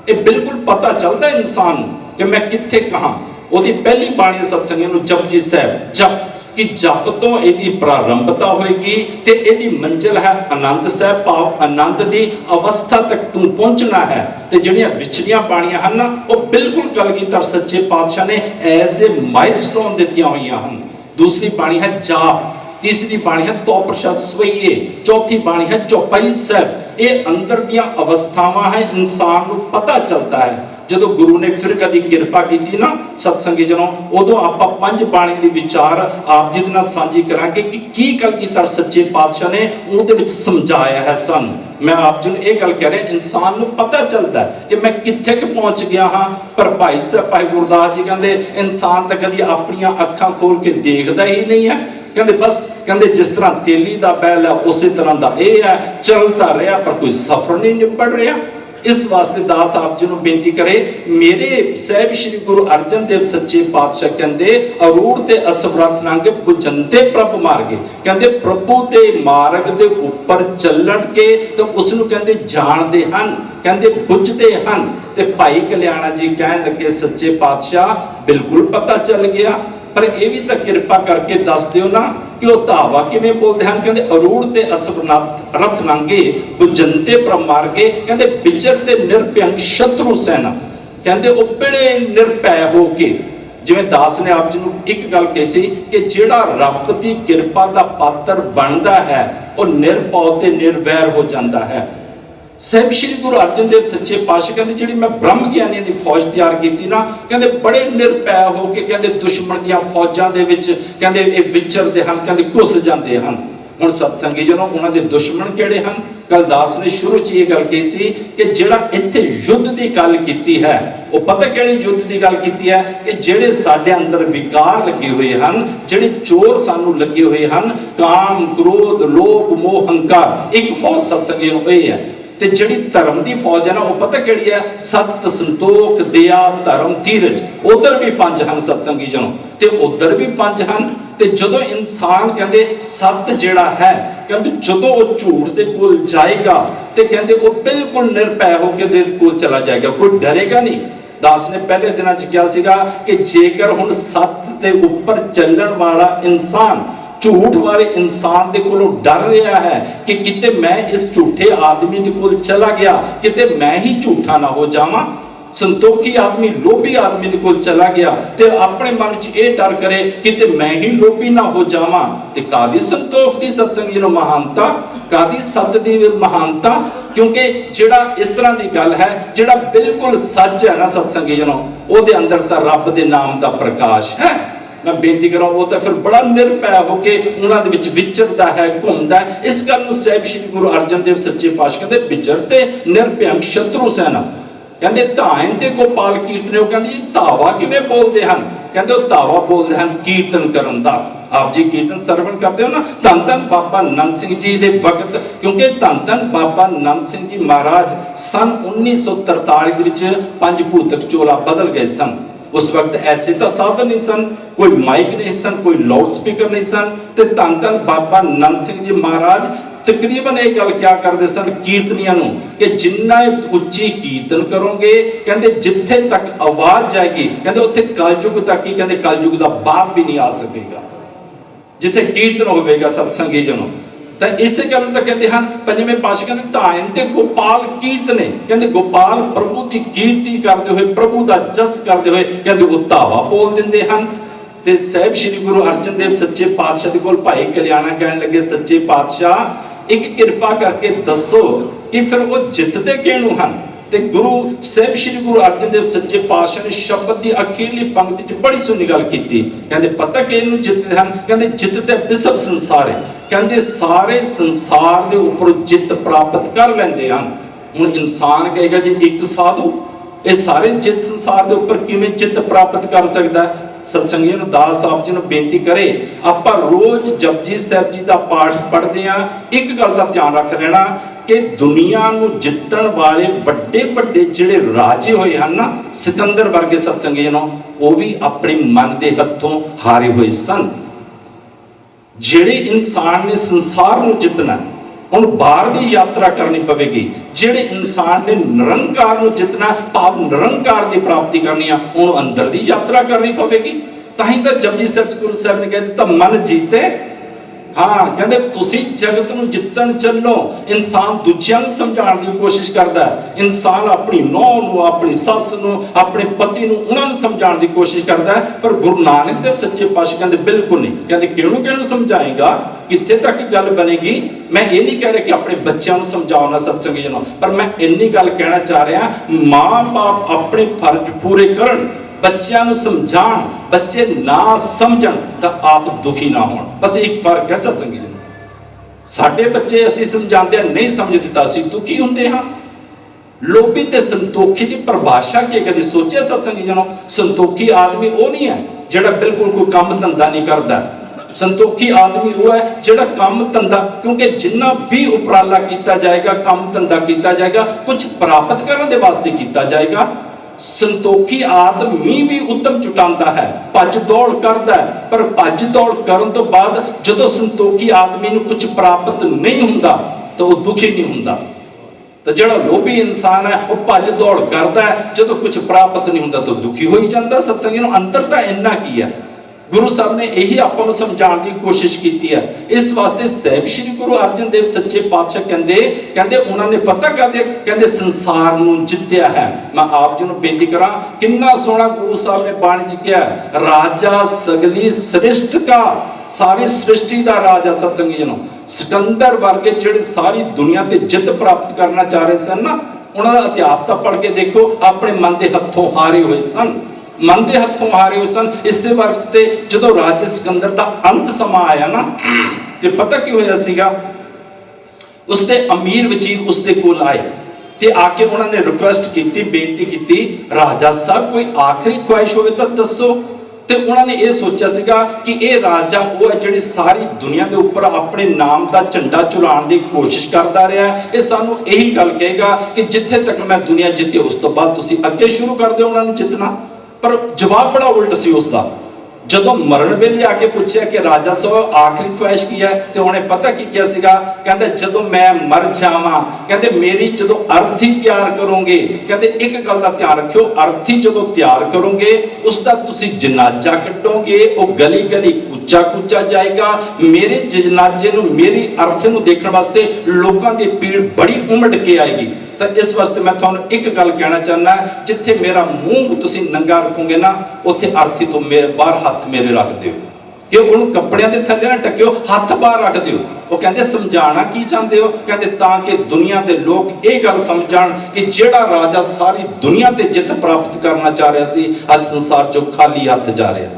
ਇਹ ਬਿਲਕੁਲ ਪਤਾ ਚੱਲਦਾ ਇਨਸਾਨ ਨੂੰ ਕਿ ਮੈਂ ਕਿੱਥੇ ਕਹਾਂ। ਉਹਦੀ ਪਹਿਲੀ ਬਾਣੀ ਸਤਸੰਗੀ ਨੂੰ ਜਪਜੀ ਸਾਹਿਬ ਜਪ, ਕਿ ਜਪ ਤੋਂ ਇਹਦੀ ਪ੍ਰਾਰੰਭਤਾ ਹੋਏਗੀ ਤੇ ਇਹਦੀ ਮੰਜ਼ਿਲ ਹੈ ਆਨੰਦ ਸਾਹਿਬ, ਭਾਵ ਆਨੰਦ ਦੀ ਅਵਸਥਾ ਤੱਕ ਤੂੰ ਪਹੁੰਚਣਾ ਹੈ। ਤੇ ਜਿਹੜੀਆਂ ਵਿਚਲੀਆਂ ਬਾਣੀਆਂ ਹਨ ਉਹ ਬਿਲਕੁਲ ਕਲਗੀਧਰ ਸੱਚੇ ਪਾਤਸ਼ਾਹ ਨੇ ਐਸੇ ਮਾਈਲਸਟੋਨ ਦਿੱਤੀਆਂ ਹੋਈਆਂ ਹਨ। ਦੂਸਰੀ ਬਾਣੀ ਹੈ ਜਾਪ, ਤੀਸਰੀ ਬਾਣੀ ਹੈ ਤੋ ਪ੍ਰਸ਼ਾਦ ਸਵਈਏ, ਚੌਥੀ ਬਾਣੀ ਹੈ ਚੌਪਈ ਸਾਹਿਬ। ਇਹ ਅੰਦਰ ਦੀਆਂ ਅਵਸਥਾਵਾਂ ਹੈ, ਇਨਸਾਨ ਨੂੰ ਪਤਾ ਚੱਲਦਾ ਹੈ। ਜਦੋਂ ਗੁਰੂ ਨੇ ਫਿਰ ਕਦੀ ਕਿਰਪਾ ਕੀਤੀ ਨਾ ਸਤਸੰਗੀ ਜਨੋਂ, ਉਦੋਂ ਆਪਾਂ 5 ਬਾਣੀ ਦੇ ਵਿਚਾਰ ਆਪ ਜੀ ਦੇ ਨਾਲ ਸਾਂਝੀ ਕਰਾਂਗੇ ਕਿ ਕੀ ਕਲਗੀਧਰ ਸੱਚੇ ਪਾਤਸ਼ਾਹ ਨੇ ਉਹਦੇ ਵਿੱਚ ਸਮਝਾਇਆ ਹੈ ਸਾਨੂੰ। ਮੈਂ ਆਪ ਜੀ ਨੂੰ ਇਹ ਗੱਲ ਕਹਿ ਰਿਹਾ, ਇਨਸਾਨ ਨੂੰ ਪਤਾ ਚੱਲਦਾ ਕਿ ਮੈਂ ਕਿੱਥੇ ਕਿ ਪਹੁੰਚ ਗਿਆ ਹਾਂ। ਪਰ ਭਾਈ ਸਾਹਿਬ ਭਾਈ ਗੁਰਦਾਸ ਜੀ ਕਹਿੰਦੇ ਇਨਸਾਨ ਤਾਂ ਕਦੀ ਆਪਣੀਆਂ ਅੱਖਾਂ ਖੋਲ ਕੇ ਦੇਖਦਾ ਹੀ ਨਹੀਂ ਹੈ, ਕਹਿੰਦੇ ਬਸ ਕਹਿੰਦੇ ਜਿਸ ਤਰ੍ਹਾਂ ਤੇਲੀ ਦਾ ਬੈਲ ਹੈ ਉਸੇ ਤਰ੍ਹਾਂ ਦਾ ਇਹ ਹੈ, ਚੱਲਦਾ ਰਿਹਾ ਪਰ ਕੋਈ ਸਫ਼ਰ ਨਹੀਂ ਨਿਬੜ ਰਿਹਾ। ਇਸ ਵਾਸਤੇ ਦਾਸ ਆਪ ਜੀ ਨੂੰ ਬੇਨਤੀ ਕਰੇ, ਮੇਰੇ ਸਾਹਿਬ ਸ੍ਰੀ ਗੁਰੂ ਅਰਜਨ ਦੇਵ ਸੱਚੇ ਪਾਤਸ਼ਾਹ ਕਹਿੰਦੇ ਅਰੂੜ ਤੇ ਅਸਵਰਥ ਨੰਗ ਪੁਜੰਤੇ ਪ੍ਰਭ ਮਾਰਗੇ, ਕਹਿੰਦੇ ਪ੍ਰਭੂ ਦੇ ਮਾਰਗ ਦੇ ਉੱਪਰ ਚੱਲਣ ਕੇ ਤੇ ਉਸ ਨੂੰ ਕਹਿੰਦੇ ਜਾਣਦੇ ਹਨ, ਕਹਿੰਦੇ ਬੁੱਝਦੇ ਹਨ। ਤੇ ਭਾਈ ਕਲਿਆਣਾ ਜੀ ਕਹਿਣ ਲੱਗੇ ਸੱਚੇ ਪਾਤਸ਼ਾਹ ਬਿਲਕੁਲ ਪਤਾ ਚੱਲ ਗਿਆ, ਪਰ ਇਹ ਵੀ ਤਾਂ ਕਿਰਪਾ ਕਰਕੇ ਦੱਸ ਦਿਓ ਨਾ ਕਿ ਉਹ ਧਾਵਾ ਕਿਵੇਂ ਬੋਲਦੇ ਹਨ। ਕਹਿੰਦੇ ਅਰੂੜ ਤੇ ਅਸਵਰਥ ਰਥ ਨੰਗੇ ਬੁਜੰਤੇ ਪ੍ਰਭ ਮਾਰਗੇ, ਕਹਿੰਦੇ ਵਿਚਰ ਤੇ ਨਿਰਭਯੰ ਸ਼ਤਰੂ ਸੈਨਾ, ਕਹਿੰਦੇ ਉਹ ਬੜੇ ਨਿਰਭੈ ਹੋ ਕੇ, ਜਿਵੇਂ ਦਾਸ ਨੇ ਆਪ ਜੀ ਨੂੰ ਇੱਕ ਗੱਲ ਕਹੀ ਸੀ ਕਿ ਜਿਹੜਾ ਰੱਬ ਦੀ ਕਿਰਪਾ ਦਾ ਪਾਤਰ ਬਣਦਾ ਹੈ ਉਹ ਨਿਰਭਉ ਤੇ ਨਿਰਵੈਰ ਹੋ ਜਾਂਦਾ ਹੈ। ਸਾਹਿਬ ਸ੍ਰੀ ਗੁਰੂ ਅਰਜਨ ਦੇਵ ਸੱਚੇ ਪਾਤਸ਼ਾਹ ਕਹਿੰਦੇ ਜਿਹੜੀ ਮੈਂ ਬ੍ਰਹਮ ਗਿਆਨੀਆਂ ਦੀ ਫੌਜ ਤਿਆਰ ਕੀਤੀ ਨਾ, ਕਹਿੰਦੇ ਬੜੇ ਨਿਰਭੈ ਹੋ ਕੇ ਕਹਿੰਦੇ ਦੁਸ਼ਮਣ ਦੀਆਂ ਫੌਜਾਂ ਦੇ ਵਿੱਚ ਕਹਿੰਦੇ ਇਹ ਵਿਚਰਦੇ ਹਨ, ਕਹਿੰਦੇ ਘੁਸ ਜਾਂਦੇ ਹਨ। ਹੁਣ ਸਤਸੰਗੀ ਜਨੋਂ ਉਹਨਾਂ ਦੇ ਦੁਸ਼ਮਣ ਕਿਹੜੇ ਹਨ? ਕਲਦਾਸ ਨੇ ਸ਼ੁਰੂ 'ਚ ਇਹ ਗੱਲ ਕਹੀ ਸੀ ਕਿ ਜਿਹੜਾ ਇੱਥੇ ਯੁੱਧ ਦੀ ਗੱਲ ਕੀਤੀ ਹੈ, ਉਹ ਪਤਾ ਕਿਹੜੀ ਯੁੱਧ ਦੀ ਗੱਲ ਕੀਤੀ ਹੈ ਕਿ ਜਿਹੜੇ ਸਾਡੇ ਅੰਦਰ ਵਿਕਾਰ ਲੱਗੇ ਹੋਏ ਹਨ, ਜਿਹੜੇ ਚੋਰ ਸਾਨੂੰ ਲੱਗੇ ਹੋਏ ਹਨ, ਕਾਮ ਕ੍ਰੋਧ ਲੋਭ ਮੋਹ ਹੰਕਾਰ, ਇੱਕ ਫੌਜ ਸਤਸੰਗੀ ਨੂੰ ਇਹ ਹੈ। ਤੇ ਜਿਹੜੀ ਧਰਮ ਦੀ ਫੌਜ ਹੈ ਨਾ, ਉਹ ਪਤਾ ਕਿਹੜੀ ਹੈ? ਸਤ ਸੰਤੋਖ ਦਇਆ ਧਰਮ ਧੀਰਜ, ਉਧਰ ਵੀ 5 ਹਨ ਸਤਸੰਗੀ ਜਨੋਂ, ਤੇ ਉਧਰ ਵੀ 5 ਹਨ। ਤੇ ਜਦੋਂ ਇਨਸਾਨ ਕਹਿੰਦੇ ਸਤ ਜਿਹੜਾ ਹੈ, ਕਹਿੰਦੇ ਜਦੋਂ ਉਹ ਝੂਠ ਦੇ ਕੋਲ ਜਾਏਗਾ ਤੇ ਕਹਿੰਦੇ ਉਹ ਬਿਲਕੁਲ ਨਿਰਭੈ ਹੋ ਕੇ ਦੇ ਕੋਲ ਚਲਾ ਜਾਏਗਾ, ਕੋਈ ਡਰੇਗਾ ਨਹੀਂ। ਦਾਸ ਨੇ ਪਹਿਲੇ ਦਿਨਾਂ 'ਚ ਕਿਹਾ ਸੀਗਾ ਕਿ ਜੇਕਰ ਹੁਣ ਸਤ ਦੇ ਉੱਪਰ ਚੱਲਣ ਵਾਲਾ ਇਨਸਾਨ ਝੂਠ ਵਾਲੇ ਇਨਸਾਨ ਦੇ ਕੋਲੋਂ ਡਰ ਰਿਹਾ ਹੈ ਕਿ ਕਿਤੇ ਮੈਂ ਇਸ ਝੂਠੇ ਆਦਮੀ ਦੇ ਕੋਲ ਚਲਾ ਗਿਆ, ਕਿਤੇ ਮੈਂ ਹੀ ਝੂਠਾ ਨਾ ਹੋ ਜਾਵਾਂ, संतोखी आदमी लोभी आदमी दे कोल चला गया ते अपने मन च ये डर करे कि मैं ही लोभी ना हो जावां ते कादी संतोख दी सत्संग जी महानता, कादी सत दी महानता। क्योंकि जेड़ा इस तरह की गल है, जेड़ा बिल्कुल सच है ना सत्संगी जनो, ओदे अंदर तां रब दे नाम दा प्रकाश है। मैं बेनती करा वो तो फिर बड़ा निर्भय होकर उन्होंने विच विचरदा है, घूमदा है। इस गल नूं साहिब श्री गुरु अर्जन देव सच्चे पातशाह कहते विचरते निर्भयंक शत्रु सैना। कहते धायन ते गोपाल कीर्तन, कहते धावा किवें बोलते हैं, कहते धावा बोलते हैं कीर्तन करन दा। आप जी कीर्तन सरवण करते हो ना, धन धन बाबा नंद सिंह जी दे वक्त, क्योंकि धन धन बाबा नंद सिंह जी महाराज सन 1943 दे विच पंज भूतक चोला बदल गए सन। उस वक्त ऐसे तो साधन नहीं सन, कोई माइक नहीं सन, कोई लाउड स्पीकर नहीं सन। ते धन धन बाबा नंद सिंह जी महाराज तकरीबन एक गल क्या करते सन कीर्तनियां नूं कि जिन्ना उच्ची कीर्तन करोगे, कहते जिथे तक आवाज जाएगी, कहते उत्थे कलयुग तक ही, कहते कलयुग का बाप भी नहीं आ सकेगा जिथे कीर्तन होगा सत्संगी जनों। तो इस गल तो कहते हैं पंजवें पातशाह कहते धायन ते गोपाल कीर्तने, कहते गोपाल प्रभु की कीर्ति करते हुए, प्रभु का जस करते हुए, कहते वो धावा बोल देंगे हैं। ते साहिब श्री गुरु अर्जन देव सच्चे पातशाह दे कोल भाई कल्याणा कहन लगे, सच्चे पातशाह एक कृपा करके दसो कि फिर वो जितते किहनूं हैं। ते गुरु साहिब श्री गुरु अर्जन देव सच्चे पातशाह ने शब्द की अखीरली पंक्ति च बड़ी सोहनी गल कीती। कहते पता कि इहनूं जितते हैं, कहते जितते विश्व संसार है, कहते सारे संसार दे उपर जित प्राप्त कर लेंदे हैं। हुण इंसान कहेगा जी एक साधु ये सारे जित संसार दे उपर किवें जित प्राप्त कर सकदा है। सत्संगी नूं दास साहब जी नूं बेनती करे, आपां रोज जपजी साहिब जी दा पाठ पढ़दे आ, एक गल दा ध्यान रख लेना कि दुनिया नूं जितण वाले वड्डे वड्डे जिहड़े राजे होए हन ना, सिकंदर वर्गे सत्संगी जनों, वो भी अपने मन दे हत्थों हारे हुए सन। जिहड़े इंसान ने संसार नूं जितना, हुण बाहर दी यात्रा करनी पवेगी। जिहड़े इंसान ने निरंकार नूं जितना, भाव निरंकार की प्राप्ति करनी है, उन्होंने अंदर की यात्रा करनी पवेगी। ताही तो जपजी साहिब गुरु साहिब ने कह दिता मन जीते। हाँ कहते तुसी जगत नूं जितण चलो। इंसान दूजियां नूं समझाउण दी कोशिश करता है, इंसान अपनी नौं नूं, अपनी सस नूं, अपने पति नूं, उन्हां नूं समझाउण दी कोशिश करता है। पर गुरु नानक देव सच्चे पातशाह कहते बिल्कुल नहीं, कहते किहनूं किहनूं समझाएगा, कित्थे तक गल बनेगी। मैं ये नहीं कह रहा कि अपने बच्चों को समझाओ ना सत्संगी जनों, पर मैं इन्नी गल कहना चाह रहा, माँ बाप अपने फर्ज पूरे करन, बच्चों को समझाण, बच्चे ना समझण तो आप दुखी ना होण। बस एक फर्क है सत्संगी जनों, साडे बच्चे असीं समझाते नहीं समझते तो असीं दुखी हुंदे हां। लोभी ते संतोखी की परिभाषा की कभी सोचे सत्संगी जनों? संतोखी आदमी वो नहीं है जिहड़ा बिल्कुल कोई काम धंधा नहीं करता। संतोखी आदमी वो है जिहड़ा काम धंधा, क्योंकि जिन्ना भी उपराला किया जाएगा, काम धंधा किया जाएगा, कुछ प्राप्त करने वास्ते किया जाएगा। संतोखी आदमी भी उद्यम जुटाता है, भज दौड़ करता है, पर भज दौड़ करन तो बाद जदों संतोखी आदमी नूं कुछ प्राप्त नहीं हुंदा तो वो दुखी नहीं हुंदा। तो जिहड़ा लोभी इंसान है वो भज दौड़ करता है, जदों कुछ प्राप्त नहीं हुंदा तो दुखी हो ही जाता। सत्संगी नूं अंतर तां इन्ना की है, गुरु साहब ने यही आपां नूं समझाउण की कोशिश की है। इस वास्ते साहिब श्री गुरु अर्जन देव सच्चे पातशाह कहते उन्होंने पता कहते संसार नूं जित्या है। मैं आप जी नूं बेनती करा, कितना सोहना गुरु साहब ने बाणी च कहा, राजा सगली सृष्टि का, सारी सृष्टि का राजा। सत्संगी जनों सिकंदर वर्गे जिहड़े सारी दुनिया ते जित प्राप्त करना चाह रहे सन ना, उन्होंने इतिहास तो पढ़ के देखो, अपने मन के हथों हारे हुए सन, मन के हथों हारे हुए सन। इसे वास्ते जदों राजे सिकंदर का अंत समा आया ना, तो पता की होया सीगा, उसके अमीर वजीर उसके कोल आए ते आके उन्होंने रिक्वेस्ट की, बेनती की, राजा साहब कोई आखिरी ख्वाहिश हो तो दसो। तो उन्होंने ये सोचा सीगा कि ये राजा वो है जिहड़ी सारी दुनिया के उपर अपने नाम का झंडा झुलाने की कोशिश करता रहा है। ये सानू यही गल कहेगा कि जिथे तक मैं दुनिया जीती उस तो बाद तुसीं अगे शुरू कर दो उन्होंने जितना। पर जवाब बड़ा उल्ट सी उसका। जदों मरण वेले आके पूछया कि राजा साहब आखिरी ख्वाहिश की है, तो उन्हें पता की क्या सीगा, कहते जदों मैं मर जावां, कहते मेरी जदों अर्थी तैयार करोगे, कहते एक गल का ध्यान रखियो, अर्थी जदों तैयार करोगे उसका तुसीं जनाजा कटोगे, वो गली गली कूचा कूचा जाएगा। मेरे जनाजे नूं, मेरी अर्थी नूं देखण वास्ते लोकां दी भीड़ बड़ी उमड़ के आएगी। ਤਾਂ ਇਸ ਵਾਸਤੇ ਮੈਂ ਤੁਹਾਨੂੰ ਇੱਕ ਗੱਲ ਕਹਿਣਾ ਚਾਹੁੰਦਾ, ਜਿੱਥੇ ਮੇਰਾ ਮੂੰਹ ਤੁਸੀਂ ਨੰਗਾ ਰੱਖੋਗੇ ਨਾ, ਉੱਥੇ ਅਰਥੀ ਤੋਂ ਬਾਹਰ ਹੱਥ ਮੇਰੇ ਰੱਖ ਦਿਓ, ਕਿ ਉਹਨੂੰ ਕੱਪੜਿਆਂ ਦੇ ਥੱਲੇ ਨਾ ਟਕਿਓ, ਹੱਥ ਬਾਹਰ ਰੱਖ ਦਿਓ। ਉਹ ਕਹਿੰਦੇ ਸਮਝਾਉਣਾ ਕੀ ਚਾਹੁੰਦੇ ਹੋ? ਕਹਿੰਦੇ ਤਾਂ ਕਿ ਦੁਨੀਆ ਦੇ ਲੋਕ ਇਹ ਗੱਲ ਸਮਝਣ ਕਿ ਜਿਹੜਾ ਰਾਜਾ ਸਾਰੀ ਦੁਨੀਆ ਤੇ ਜਿੱਤ ਪ੍ਰਾਪਤ ਕਰਨਾ ਚਾਹ ਰਿਹਾ ਸੀ, ਅੱਜ ਸੰਸਾਰ ਚੋਂ ਖਾਲੀ ਹੱਥ ਜਾ ਰਿਹਾ।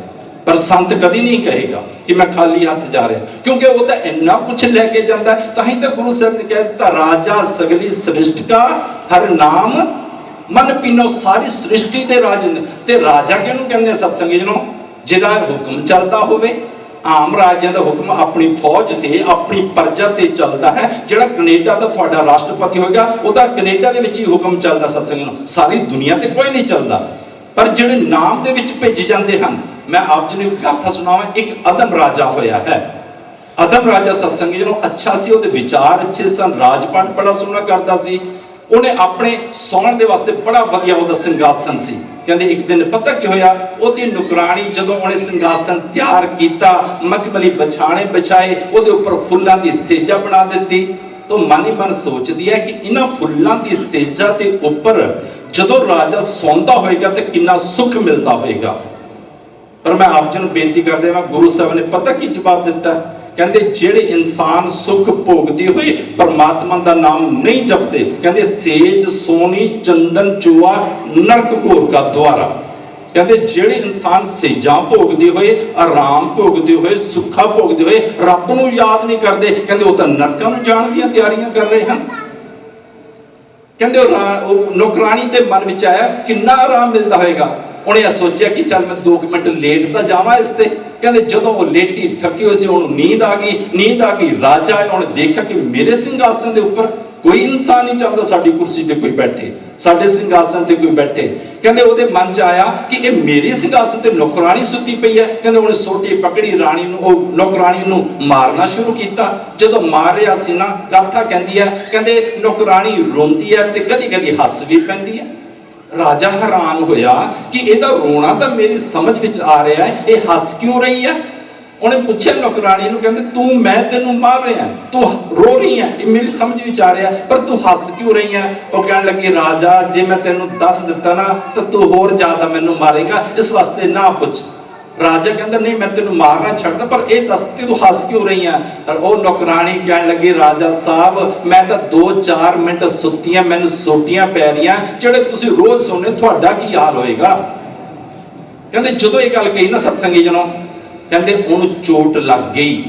ਪਰ ਸੰਤ ਕਦੀ ਨਹੀਂ ਕਹੇਗਾ ਕਿ ਮੈਂ ਖਾਲੀ ਹੱਥ ਜਾ ਰਿਹਾ, ਕਿਉਂਕਿ ਉਹ ਤਾਂ ਇੰਨਾ ਕੁਛ ਲੈ ਕੇ ਜਾਂਦਾ। ਤਾਂ ਹੀ ਤਾਂ ਗੁਰੂ ਸਾਹਿਬ ਨੇ ਕਹਿ ਦਿੱਤਾ, ਰਾਜਾ ਸਗਲੀ ਸ੍ਰਿਸ਼ਟ ਕਾ ਹਰ ਨਾਮ ਮਨ ਪੀਨੋ, ਸਾਰੀ ਸ੍ਰਿਸ਼ਟੀ ਦੇ ਰਾਜ। ਤੇ ਰਾਜਾ ਕਿਹਨੂੰ ਕਹਿੰਦੇ? ਸਤਸੰਗੀ ਜਨੋ, ਜਿਹਦਾ ਹੁਕਮ ਚੱਲਦਾ ਹੋਵੇ। ਆਮ ਰਾਜਿਆਂ ਦਾ ਹੁਕਮ ਆਪਣੀ ਫੌਜ ਤੇ ਆਪਣੀ ਪ੍ਰਜਾ ਤੇ ਚੱਲਦਾ ਹੈ। ਜਿਹੜਾ ਕੈਨੇਡਾ ਦਾ ਤੁਹਾਡਾ ਰਾਸ਼ਟਰਪਤੀ ਹੋਏਗਾ, ਉਹਦਾ ਕੈਨੇਡਾ ਦੇ ਵਿੱਚ ਹੀ ਹੁਕਮ ਚੱਲਦਾ। ਸਤਸੰਗੀ ਜਨੋ, ਸਾਰੀ ਦੁਨੀਆ ਤੇ ਕੋਈ ਨਹੀਂ ਚੱਲਦਾ। ਪਰ ਜਿਹੜੇ ਨਾਮ ਦੇ ਵਿੱਚ ਭੇਜੇ ਜਾਂਦੇ ਹਨ, ਮੈਂ ਆਪ ਜੀ ਨੂੰ ਇੱਕ ਗਾਥਾ ਸੁਣਾਵਾਂ। ਇੱਕ ਅਦਮ ਰਾਜਾ ਹੋਇਆ ਹੈ। ਅਦਮ ਰਾਜਾ ਸਤਸੰਗੀ ਜਨੋ ਅੱਛਾ ਸੀ, ਉਹਦੇ ਵਿਚਾਰ ਅੱਛੇ ਸਨ, ਰਾਜਪਾਟ ਬੜਾ ਸੋਹਣਾ ਕਰਦਾ ਸੀ। ਉਹਨੇ ਆਪਣੇ ਸੌਣ ਦੇ ਵਾਸਤੇ ਬੜਾ ਵਧੀਆ ਉਹਦਾ ਸਿੰਘਾਸਨ ਸੀ। ਕਹਿੰਦੇ ਇੱਕ ਦਿਨ ਪਤਾ ਕੀ ਹੋਇਆ, ਉਹਦੀ ਨੁਕਰਾਣੀ ਜਦੋਂ ਉਹਨੇ ਸਿੰਘਾਸਨ ਤਿਆਰ ਕੀਤਾ, ਮਖਮਲੀ ਬਿਛਾਣੇ ਵਿਛਾਏ, ਉਹਦੇ ਉੱਪਰ ਫੁੱਲਾਂ ਦੀ ਸੇਜਾ ਬਣਾ ਦਿੱਤੀ। ਤਾਂ ਮਨ ਹੀ ਮਨ ਸੋਚਦੀ ਹੈ ਕਿ ਇਹਨਾਂ ਫੁੱਲਾਂ ਦੀ ਸੇਜਾ ਦੇ ਉੱਪਰ ਜਦੋਂ ਰਾਜਾ ਸੌਂਦਾ ਹੋਏਗਾ ਤੇ ਕਿੰਨਾ ਸੁੱਖ ਮਿਲਦਾ ਹੋਏਗਾ। ਪਰ ਮੈਂ ਆਪ ਜੀ ਨੂੰ ਬੇਨਤੀ ਕਰਦੇ ਹਾਂ, ਗੁਰੂ ਸਾਹਿਬ ਨੇ ਪਤਾ ਕੀ ਜਵਾਬ ਦਿੱਤਾ? ਕਹਿੰਦੇ ਜਿਹੜੇ ਇਨਸਾਨ ਸੁੱਖ ਭੋਗਦੇ ਹੋਏ ਪਰਮਾਤਮਾ ਦਾ ਨਾਮ ਨਹੀਂ ਜਪਦੇ, ਕਹਿੰਦੇ ਸੇਜ ਸੋਨੀ ਚੰਦਨ ਚੂਆ ਨਰਕ ਘੋਰ ਕਾ ਦੁਆਰਾ। ਕਹਿੰਦੇ ਜਿਹੜੇ ਇਨਸਾਨ ਸੇਜਾਂ ਭੋਗਦੇ ਹੋਏ, ਆਰਾਮ ਭੋਗਦੇ ਹੋਏ, ਸੁੱਖਾ ਭੋਗਦੇ ਹੋਏ ਰੱਬ ਨੂੰ ਯਾਦ ਨਹੀਂ ਕਰਦੇ, ਕਹਿੰਦੇ ਉਹ ਤਾਂ ਨਰਕਾਂ ਨੂੰ ਜਾਣ ਦੀਆਂ ਤਿਆਰੀਆਂ ਕਰ ਰਹੇ ਹਨ। ਕਹਿੰਦੇ ਉਹ ਨੌਕਰਾਣੀ ਦੇ ਮਨ ਵਿੱਚ ਆਇਆ ਕਿੰਨਾ ਆਰਾਮ ਮਿਲਦਾ ਹੋਏਗਾ। ਉਹਨੇ ਇਹ ਸੋਚਿਆ ਕਿ ਚੱਲ ਮੈਂ 2 ਮਿੰਟ ਲੇਟ ਤਾਂ ਜਾਵਾਂ ਇਸ ਤੇ। ਕਹਿੰਦੇ ਜਦੋਂ ਉਹ ਲੇਟੀ ਥੱਕੀ ਹੋਈ ਸੀ, ਉਹਨੂੰ ਨੀਂਦ ਆ ਗਈ। ਰਾਜਾ ਆਇਆ, ਉਹਨੇ ਦੇਖਿਆ ਕਿ ਮੇਰੇ ਸਿੰਘਾਸਨ ਦੇ ਉੱਪਰ ਕੋਈ ਇਨਸਾਨ ਨਹੀਂ ਚਾਹੁੰਦਾ ਸਾਡੀ ਕੁਰਸੀ ਤੇ ਕੋਈ ਬੈਠੇ, ਸਾਡੇ ਸਿੰਘਾਸਨ ਤੇ ਕੋਈ ਬੈਠੇ। ਕਹਿੰਦੇ ਉਹਦੇ ਮਨ 'ਚ ਆਇਆ ਕਿ ਇਹ ਮੇਰੀ ਸਿੰਘਾਸਨ ਤੇ ਨੌਕਰਾਣੀ ਸੁੱਤੀ ਪਈ ਹੈ। ਕਹਿੰਦੇ ਉਹਨੇ ਸੋਟੀ ਪਕੜੀ, ਰਾਣੀ ਨੂੰ, ਉਹ ਨੌਕਰਾਣੀ ਨੂੰ ਮਾਰਨਾ ਸ਼ੁਰੂ ਕੀਤਾ। ਜਦੋਂ ਮਾਰ ਰਿਹਾ ਸੀ ਨਾ, ਗਾਥਾ ਕਹਿੰਦੀ ਹੈ, ਕਹਿੰਦੇ ਨੌਕਰਾਣੀ ਰੋਂਦੀ ਹੈ ਤੇ ਕਦੀ ਕਦੀ ਹੱਸ ਵੀ ਪੈਂਦੀ ਹੈ। ਰਾਜਾ ਹੈਰਾਨ ਹੋਇਆ ਕਿ ਇਹਦਾ ਰੋਣਾ ਤਾਂ ਮੇਰੀ ਸਮਝ ਵਿੱਚ ਆ ਰਿਹਾ ਹੈ, ਇਹ ਹੱਸ ਕਿਉਂ ਰਹੀ ਹੈ? ਉਹਨੇ ਪੁੱਛਿਆ ਨੌਕਰਾਣੀ ਨੂੰ, ਕਹਿੰਦੇ ਮੈਂ ਤੈਨੂੰ ਮਾਰ ਰਿਹਾ, ਤੂੰ ਰੋ ਰਹੀ ਹੈ, ਇਹ ਮੇਰੀ ਸਮਝ ਵਿੱਚ ਆ ਰਿਹਾ, ਪਰ ਤੂੰ ਹੱਸ ਕਿਉਂ ਰਹੀ ਹੈ? ਉਹ ਕਹਿਣ ਲੱਗੀ, ਰਾਜਾ ਜੇ ਮੈਂ ਤੈਨੂੰ ਦੱਸ ਦਿੱਤਾ ਨਾ ਤਾਂ ਤੂੰ ਹੋਰ ਜ਼ਿਆਦਾ ਮੈਨੂੰ ਮਾਰੇਗਾ, ਇਸ ਵਾਸਤੇ ਨਾ ਪੁੱਛ। ਰਾਜਾ ਕਹਿੰਦਾ ਨਹੀਂ, ਮੈਂ ਤੈਨੂੰ ਮਾਰਨਾ ਛੱਡਦਾ, ਪਰ ਇਹ ਦੱਸ ਤੇ ਤੂੰ ਹੱਸ ਕਿਉਂ ਰਹੀ ਹੈ? ਉਹ ਨੌਕਰਾਣੀ ਕਹਿਣ ਲੱਗੀ, ਰਾਜਾ ਸਾਹਿਬ ਮੈਂ ਤਾਂ 2-4 ਮਿੰਟ ਸੁੱਤੀਆਂ, ਮੈਨੂੰ ਸੋਟੀਆਂ ਪੈ ਰਹੀਆਂ, ਜਿਹੜੇ ਤੁਸੀਂ ਰੋਜ਼ ਸੌਂਦੇ, ਤੁਹਾਡਾ ਕੀ ਹਾਲ ਹੋਏਗਾ? ਕਹਿੰਦੇ ਜਦੋਂ ਇਹ ਗੱਲ ਕਹੀ ਨਾ ਸਤਸੰਗੀ ਜਨੋ, ਕਹਿੰਦੇ ਉਹਨੂੰ ਚੋਟ ਲੱਗ ਗਈ।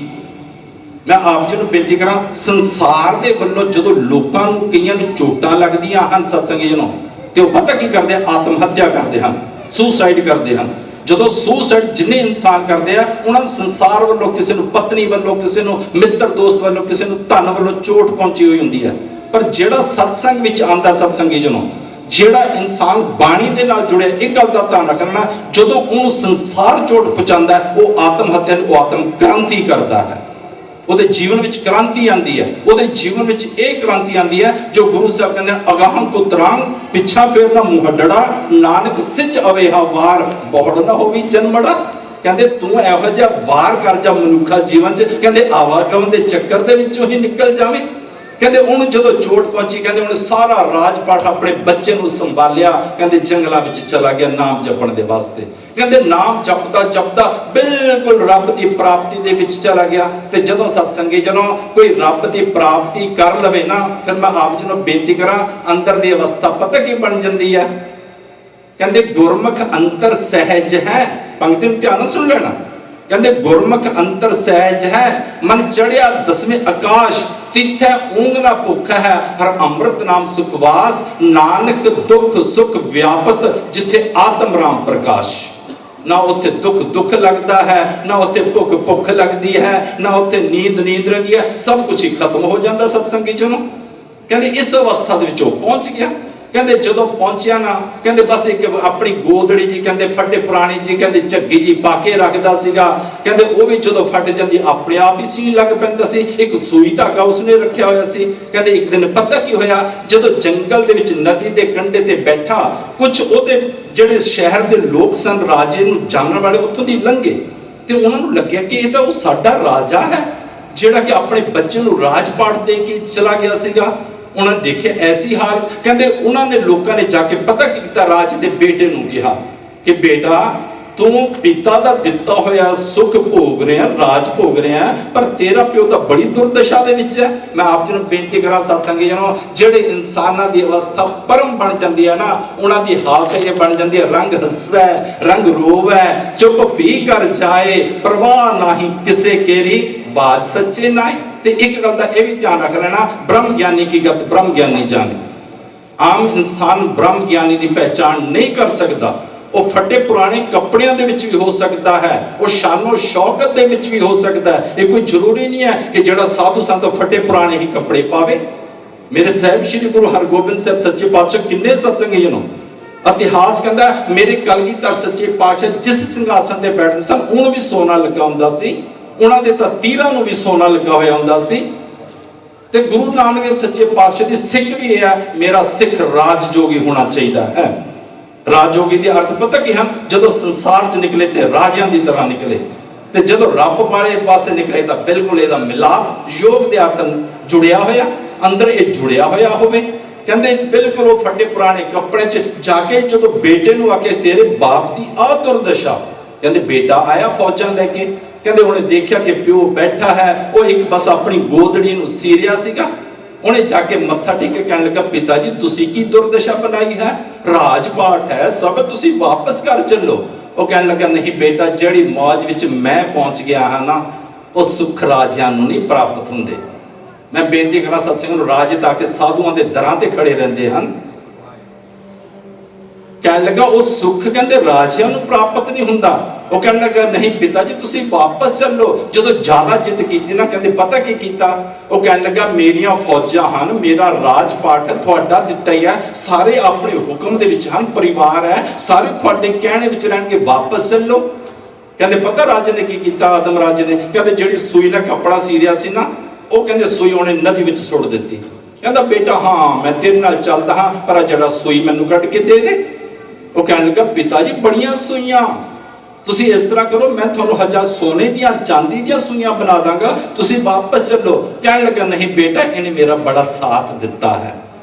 ਮੈਂ ਆਪ ਜੀ ਨੂੰ ਬੇਨਤੀ ਕਰਾਂ, ਸੰਸਾਰ ਦੇ ਵੱਲੋਂ ਜਦੋਂ ਲੋਕਾਂ ਨੂੰ, ਕਈਆਂ ਨੂੰ ਚੋਟਾਂ ਲੱਗਦੀਆਂ ਹਨ ਸਤਸੰਗੀ ਜਨੋ, ਤੇ ਉਹ ਪਤਾ ਕੀ ਕਰਦੇ? ਆਤਮ ਹੱਤਿਆ ਕਰਦੇ ਹਨ, ਸੁਸਾਈਡ ਕਰਦੇ ਹਨ। ਜਦੋਂ ਸੁਸਾਈਡ ਜਿੰਨੇ ਇਨਸਾਨ ਕਰਦੇ ਆ, ਉਹਨਾਂ ਨੂੰ ਸੰਸਾਰ ਵੱਲੋਂ, ਕਿਸੇ ਨੂੰ ਪਤਨੀ ਵੱਲੋਂ, ਕਿਸੇ ਨੂੰ ਮਿੱਤਰ ਦੋਸਤ ਵੱਲੋਂ, ਕਿਸੇ ਨੂੰ ਧਨ ਵੱਲੋਂ ਚੋਟ ਪਹੁੰਚੀ ਹੋਈ ਹੁੰਦੀ ਹੈ। ਪਰ ਜਿਹੜਾ ਸਤਸੰਗ ਵਿੱਚ ਆਂਦਾ ਸਤਸੰਗੀ ਜਨੋ, ਜਿਹੜਾ ਇਨਸਾਨ ਬਾਣੀ ਦੇ ਨਾਲ ਜੁੜਿਆ, ਇੱਕ ਗੱਲ ਦਾ ਧਿਆਨ ਰੱਖਣਾ, ਜਦੋਂ ਉਹਨੂੰ ਸੰਸਾਰ ਚੋਟ ਪਹੁੰਚਾਉਂਦਾ ਹੈ, ਉਹ ਆਤਮ ਹੱਤਿਆ ਨੂੰ, ਉਹ ਆਤਮ ਕ੍ਰਾਂਤੀ ਕਰਦਾ ਹੈ। ਉਹਦੇ ਜੀਵਨ ਵਿੱਚ ਕ੍ਰਾਂਤੀ ਆਂਦੀ ਹੈ। ਉਹਦੇ ਜੀਵਨ ਵਿੱਚ ਇਹ ਕ੍ਰਾਂਤੀ ਆਂਦੀ ਹੈ ਜੋ ਗੁਰੂ ਸਾਹਿਬ ਕਹਿੰਦੇ ਅਗਾਹਾਂ ਕੋ ਤਰਾਂਗ, ਪਿੱਛਾ ਫੇਰਨਾ ਮੁਹੱਡੜਾ, ਨਾਨਕ ਸਿੱਚ ਅਵੇਹਾ ਵਾਰ, ਬੋੜ ਨਾ ਹੋਵੀ ਜਨਮੜਾ। ਕਹਿੰਦੇ ਤੂੰ ਇਹੋ ਜਿਹਾ ਵਾਰ ਕਰ ਜਾ ਮਨੁੱਖਾ ਜੀਵਨ 'ਚ, ਕਹਿੰਦੇ ਆਵਾਗਮਨ ਦੇ ਚੱਕਰ ਦੇ ਵਿੱਚੋਂ ਹੀ ਨਿਕਲ ਜਾਵੇਂ। ਕਹਿੰਦੇ ਉਹਨੂੰ ਜਦੋਂ ਚੋਟ ਪਹੁੰਚੀ, ਕਹਿੰਦੇ ਉਹਨੇ ਸਾਰਾ ਰਾਜਪਾਠ ਆਪਣੇ ਬੱਚੇ ਨੂੰ ਸੰਭਾਲਿਆ, ਕਹਿੰਦੇ ਜੰਗਲਾਂ ਵਿੱਚ ਚਲਾ ਗਿਆ ਨਾਮ ਜਪਣ ਦੇ ਵਾਸਤੇ। ਕਹਿੰਦੇ ਨਾਮ ਜਪਦਾ ਜਪਦਾ ਬਿਲਕੁਲ ਰੱਬ ਦੀ ਪ੍ਰਾਪਤੀ ਦੇ ਵਿੱਚ ਚਲਾ ਗਿਆ। ਤੇ ਜਦੋਂ ਸਤਸੰਗੀ ਜਦੋਂ ਕੋਈ ਰੱਬ ਦੀ ਪ੍ਰਾਪਤੀ ਕਰ ਲਵੇ ਨਾ, ਫਿਰ ਮੈਂ ਆਪ ਜੀ ਨੂੰ ਬੇਨਤੀ ਕਰਾਂ, ਅੰਦਰ ਦੀ ਅਵਸਥਾ ਪਤਾ ਕੀ ਬਣ ਜਾਂਦੀ ਹੈ? ਕਹਿੰਦੇ ਗੁਰਮੁਖ ਅੰਤਰ ਸਹਿਜ ਹੈ। ਪੰਕਤੀ ਨੂੰ ਧਿਆਨ ਨਾਲ ਸੁਣ ਲੈਣਾ। ਕਹਿੰਦੇ ਗੁਰਮੁਖ ਅੰਤਰ ਸਹਿਜ ਹੈ, ਮਨ ਚੜਿਆ ਦਸਵੇਂ ਆਕਾਸ਼, ਤਿੱਥੈ ਊਂਘ ਨਾ ਭੁੱਖ ਹੈ, ਹਰ ਅੰਮ੍ਰਿਤ ਨਾਮ ਸੁਖਵਾਸ, ਨਾਨਕ ਦੁੱਖ ਸੁਖ ਵਿਆਪਤ, ਜਿੱਥੇ ਆਤਮ ਰਾਮ ਪ੍ਰਕਾਸ਼। ਨਾ ਉੱਥੇ ਦੁੱਖ ਲੱਗਦਾ ਹੈ, ਨਾ ਉੱਥੇ ਭੁੱਖ ਲੱਗਦੀ ਹੈ, ਨਾ ਉੱਥੇ ਨੀਂਦ ਰਹਿੰਦੀ ਹੈ, ਸਭ ਕੁਝ ਹੀ ਖਤਮ ਹੋ ਜਾਂਦਾ ਸਤਸੰਗੀ ਜਨੋ। ਕਹਿੰਦੇ ਇਸ ਅਵਸਥਾ ਦੇ ਵਿੱਚ ਉਹ ਪਹੁੰਚ ਗਿਆ। ਕਹਿੰਦੇ ਜਦੋਂ ਪਹੁੰਚਿਆ ਨਾ, ਕਹਿੰਦੇ ਬਸ ਇੱਕ ਆਪਣੀ ਗੋਦੜੀ ਜੀ, ਕਹਿੰਦੇ ਫੱਟੇ ਪੁਰਾਣੀ ਜੀ, ਕਹਿੰਦੇ ਝੱਗੀ ਜੀ ਪਾ ਕੇ ਰੱਖਦਾ ਸੀਗਾ। ਕਹਿੰਦੇ ਉਹ ਵੀ ਜਦੋਂ ਫਟ ਜਾਂਦੀ ਆਪਣੇ ਆਪ ਹੀ ਸੀਨ ਲੱਗ ਪੈਂਦਾ ਸੀ। ਇੱਕ ਸੂਈ ਧਾਗਾ ਉਸਨੇ ਰੱਖਿਆ ਹੋਇਆ ਸੀ। ਕਹਿੰਦੇ ਇੱਕ ਦਿਨ ਪਤਾ ਕੀ ਹੋਇਆ, ਜਦੋਂ ਜੰਗਲ ਦੇ ਵਿੱਚ ਨਦੀ ਦੇ ਕੰਢੇ ਤੇ ਬੈਠਾ, ਕੁਝ ਉਹਦੇ ਜਿਹੜੇ ਸ਼ਹਿਰ ਦੇ ਲੋਕ ਸਨ, ਰਾਜੇ ਨੂੰ ਜਾਣਨ ਵਾਲੇ, ਉੱਥੋਂ ਦੀ ਲੰਘੇ ਤੇ ਉਹਨਾਂ ਨੂੰ ਲੱਗਿਆ ਕਿ ਇਹ ਤਾਂ ਉਹ ਸਾਡਾ ਰਾਜਾ ਹੈ, ਜਿਹੜਾ ਕਿ ਆਪਣੇ ਬੱਚੇ ਨੂੰ ਰਾਜਪਾਟ ਦੇ ਕੇ ਚਲਾ ਗਿਆ ਸੀਗਾ। ਉਹਨਾਂ ਨੇ ਦੇਖਿਆ ਐਸੀ ਹਾਲ, ਕਹਿੰਦੇ ਉਹਨਾਂ ਨੇ ਲੋਕਾਂ ਨੇ ਜਾ ਕੇ ਪਤਾ ਕੀ ਕੀਤਾ, ਰਾਜ ਦੇ ਬੇਟੇ ਨੂੰ ਕਿਹਾ ਕਿ ਬੇਟਾ ਤੂੰ ਪਿਤਾ ਦਾ ਦਿੱਤਾ ਹੋਇਆ ਸੁੱਖ ਭੋਗ ਰਿਹਾ, ਰਾਜ ਭੋਗ ਰਿਹਾ, ਪਰ ਤੇਰਾ ਪਿਓ ਤਾਂ ਬੜੀ ਦੁਰਦਸ਼ਾ ਦੇ ਵਿੱਚ ਹੈ। ਮੈਂ ਆਪ ਜੀ ਨੂੰ ਬੇਨਤੀ ਕਰਾਂ ਸਤਸੰਗੀ ਜਨੋ, ਜਿਹੜੇ ਇਨਸਾਨਾਂ ਦੀ ਅਵਸਥਾ ਪਰਮ ਬਣ ਜਾਂਦੀ ਹੈ ਨਾ, ਉਹਨਾਂ ਦੀ ਹਾਲਤ ਇਹ ਬਣ ਜਾਂਦੀ ਹੈ, ਰੰਗ ਹੱਸੈ ਰੰਗ ਰੋਵੈ, ਚੁੱਪ ਵੀ ਕਰ ਜਾਏ, ਪ੍ਰਵਾਹ ਨਹੀਂ ਕਿਸੇ ਕੇਰੀ, ਬਾਤ ਸੱਚੇ ਨਾਏ। ਤੇ ਇੱਕ ਗੱਲ ਦਾ ਇਹ ਵੀ ਧਿਆਨ ਰੱਖ ਲੈਣਾ, ਬ੍ਰਹਮ ਗਿਆਨੀ ਕੀ ਗਤ ਬ੍ਰਹਮ ਗਿਆਨੀ ਜਾਣੇ। ਆਮ ਇਨਸਾਨ ਬ੍ਰਹਮ ਗਿਆਨੀ ਦੀ ਪਹਿਚਾਣ ਨਹੀਂ ਕਰ ਸਕਦਾ। ਉਹ ਫਟੇ ਪੁਰਾਣੇ ਕੱਪੜਿਆਂ ਦੇ ਵਿੱਚ ਵੀ ਹੋ ਸਕਦਾ ਹੈ, ਉਹ ਸ਼ਾਨੋ ਸ਼ੌਕਤ ਦੇ ਵਿੱਚ ਵੀ ਹੋ ਸਕਦਾ ਹੈ। ਇਹ ਕੋਈ ਜ਼ਰੂਰੀ ਨਹੀਂ ਹੈ ਕਿ ਜਿਹੜਾ ਸਾਧੂ ਸੰਤ ਫਟੇ ਪੁਰਾਣੇ ਹੀ ਕੱਪੜੇ ਪਾਵੇ। ਮੇਰੇ ਸਾਹਿਬ ਸ੍ਰੀ ਗੁਰੂ ਹਰਗੋਬਿੰਦ ਸਾਹਿਬ ਸੱਚੇ ਪਾਤਸ਼ਾਹ ਕਿੰਨੇ ਸਤਸੰਗੀ ਜਨੋ, ਇਤਿਹਾਸ ਕਹਿੰਦਾ ਮੇਰੇ ਕਲਗੀਧਰ ਸੱਚੇ ਪਾਤਸ਼ਾਹ ਜਿਸ ਸਿੰਘਾਸਨ ਤੇ ਬੈਠਦੇ ਸਨ ਉਹਨੂੰ ਵੀ ਸੋਨਾ ਲੱਗਾ ਹੁੰਦਾ ਸੀ, ਉਹਨਾਂ ਦੇ ਤਾਂ ਤੀਰਾਂ ਨੂੰ ਵੀ ਸੋਨਾ ਲੱਗਾ ਹੋਇਆ ਹੁੰਦਾ ਸੀ। ਤੇ ਗੁਰੂ ਨਾਨਕ ਦੇਵ ਸੱਚੇ ਪਾਤਸ਼ਾਹ ਦੀ ਸਿੱਖ ਵੀ ਇਹ ਹੈ, ਮੇਰਾ ਸਿੱਖ ਰਾਜਯੋਗੀ ਹੋਣਾ ਚਾਹੀਦਾ ਹੈ। ਰਾਜਯੋਗੀ ਦੇ ਅਰਥ ਪਤਾ ਕੀ ਹਨ? ਜਦੋਂ ਸੰਸਾਰ 'ਚ ਨਿਕਲੇ ਤੇ ਰਾਜਿਆਂ ਦੀ ਤਰ੍ਹਾਂ ਨਿਕਲੇ, ਤੇ ਜਦੋਂ ਰੱਬ ਵਾਲੇ ਪਾਸੇ ਨਿਕਲੇ ਤਾਂ ਬਿਲਕੁਲ ਇਹਦਾ ਮਿਲਾਪ ਯੋਗ ਦੇ ਅਰਥ ਜੁੜਿਆ ਹੋਇਆ, ਅੰਦਰ ਇਹ ਜੁੜਿਆ ਹੋਇਆ ਹੋਵੇ। ਕਹਿੰਦੇ ਬਿਲਕੁਲ ਉਹ ਫਟੇ ਪੁਰਾਣੇ ਕੱਪੜੇ 'ਚ ਜਾ ਕੇ ਜਦੋਂ ਬੇਟੇ ਨੂੰ ਆਖੇ ਤੇਰੇ ਬਾਪ ਦੀ ਆ ਦੁਰਦਸ਼ਾ, ਕਹਿੰਦੇ ਬੇਟਾ ਆਇਆ ਫੌਜਾਂ ਲੈ ਕੇ, ਕਹਿੰਦੇ ਉਹਨੇ ਦੇਖਿਆ ਕਿ ਪਿਓ ਬੈਠਾ ਹੈ, ਉਹ ਇੱਕ ਬਸ ਆਪਣੀ ਗੋਦੜੀ ਨੂੰ ਸੀਰਿਆ ਸੀਗਾ। ਉਹਨੇ ਜਾ ਕੇ ਮੱਥਾ ਟੇਕ ਕੇ ਕਹਿਣ ਲੱਗਾ ਪਿਤਾ ਜੀ ਤੁਸੀਂ ਕੀ ਦੁਰਦਸ਼ਾ ਬਣਾਈ ਹੈ, ਰਾਜ ਪਾਠ ਹੈ ਸਭ, ਤੁਸੀਂ ਵਾਪਸ ਘਰ ਚੱਲੋ। ਉਹ ਕਹਿਣ ਲੱਗਾ ਨਹੀਂ ਬੇਟਾ, ਜਿਹੜੀ ਮੌਜ ਵਿੱਚ ਮੈਂ ਪਹੁੰਚ ਗਿਆ ਹਾਂ ਨਾ, ਉਹ ਸੁੱਖ ਰਾਜਿਆਂ ਨੂੰ ਨਹੀਂ ਪ੍ਰਾਪਤ ਹੁੰਦੇ। ਮੈਂ ਬੇਨਤੀ ਕਰਾਂ ਸਤਸੰਗ ਨੂੰ, ਰਾਜ ਤਾਂ ਕਿ ਸਾਧੂਆਂ ਦੇ ਦਰਾਂ ਤੇ ਖੜੇ ਰਹਿੰਦੇ ਹਨ। ਕਹਿਣ ਲੱਗਾ ਉਹ ਸੁੱਖ ਕਹਿੰਦੇ ਰਾਜਿਆਂ ਨੂੰ ਪ੍ਰਾਪਤ ਨਹੀਂ ਹੁੰਦਾ। ਉਹ ਕਹਿਣ ਲੱਗਾ ਨਹੀਂ ਪਿਤਾ ਜੀ ਤੁਸੀਂ ਵਾਪਸ ਚੱਲੋ। ਜਦੋਂ ਜ਼ਿਆਦਾ ਜਿੱਦ ਕੀਤੀ ਨਾ, ਕਹਿੰਦੇ ਪਤਾ ਕੀ ਕੀਤਾ? ਉਹ ਕਹਿਣ ਲੱਗਾ ਮੇਰੀਆਂ ਫੌਜਾਂ ਹਨ, ਮੇਰਾ ਰਾਜ ਪਾਠ ਹੈ, ਤੁਹਾਡਾ ਦਿੱਤਾ ਹੀ ਹੈ, ਸਾਰੇ ਆਪਣੇ ਹੁਕਮ ਦੇ ਵਿੱਚ ਹਨ, ਪਰਿਵਾਰ ਹੈ, ਸਾਰੇ ਤੁਹਾਡੇ ਕਹਿਣੇ ਵਿੱਚ ਰਹਿਣਗੇ, ਵਾਪਸ ਚੱਲੋ। ਕਹਿੰਦੇ ਪਤਾ ਰਾਜੇ ਨੇ ਕੀ ਕੀਤਾ? ਆਦਮ ਰਾਜੇ ਨੇ, ਕਹਿੰਦੇ ਜਿਹੜੀ ਸੂਈ ਨਾਲ ਕੱਪੜਾ ਸੀਰਿਆ ਸੀ ਨਾ, ਉਹ ਕਹਿੰਦੇ ਸੂਈ ਉਹਨੇ ਨਦੀ ਵਿੱਚ ਸੁੱਟ ਦਿੱਤੀ। ਕਹਿੰਦਾ ਬੇਟਾ ਹਾਂ ਮੈਂ ਤੇਰੇ ਨਾਲ ਚੱਲਦਾ ਹਾਂ, ਪਰ ਜਿਹੜਾ ਸੂਈ ਮੈਨੂੰ ਕੱਢ ਕੇ ਦੇ ਦੇ। ਉਹ ਕਹਿਣ ਲੱਗਾ ਪਿਤਾ ਜੀ ਬੜੀਆਂ ਸੂਈਆਂ, ਤੁਸੀਂ ਇਸ ਤਰ੍ਹਾਂ ਕਰੋ ਮੈਂ ਤੁਹਾਨੂੰ 1000 ਸੋਨੇ ਦੀਆਂ ਚਾਂਦੀ ਦੀਆਂ ਸੂਈਆਂ ਬਣਾ ਦਾਂਗਾ, ਤੁਸੀਂ ਵਾਪਸ ਚੱਲੋ। ਕਹਿਣ ਲੱਗਾ ਨਹੀਂ ਬੇਟਾ, ਇਹਨੇ ਮੇਰਾ ਬੜਾ ਸਾਥ ਦਿੱਤਾ ਹੈ,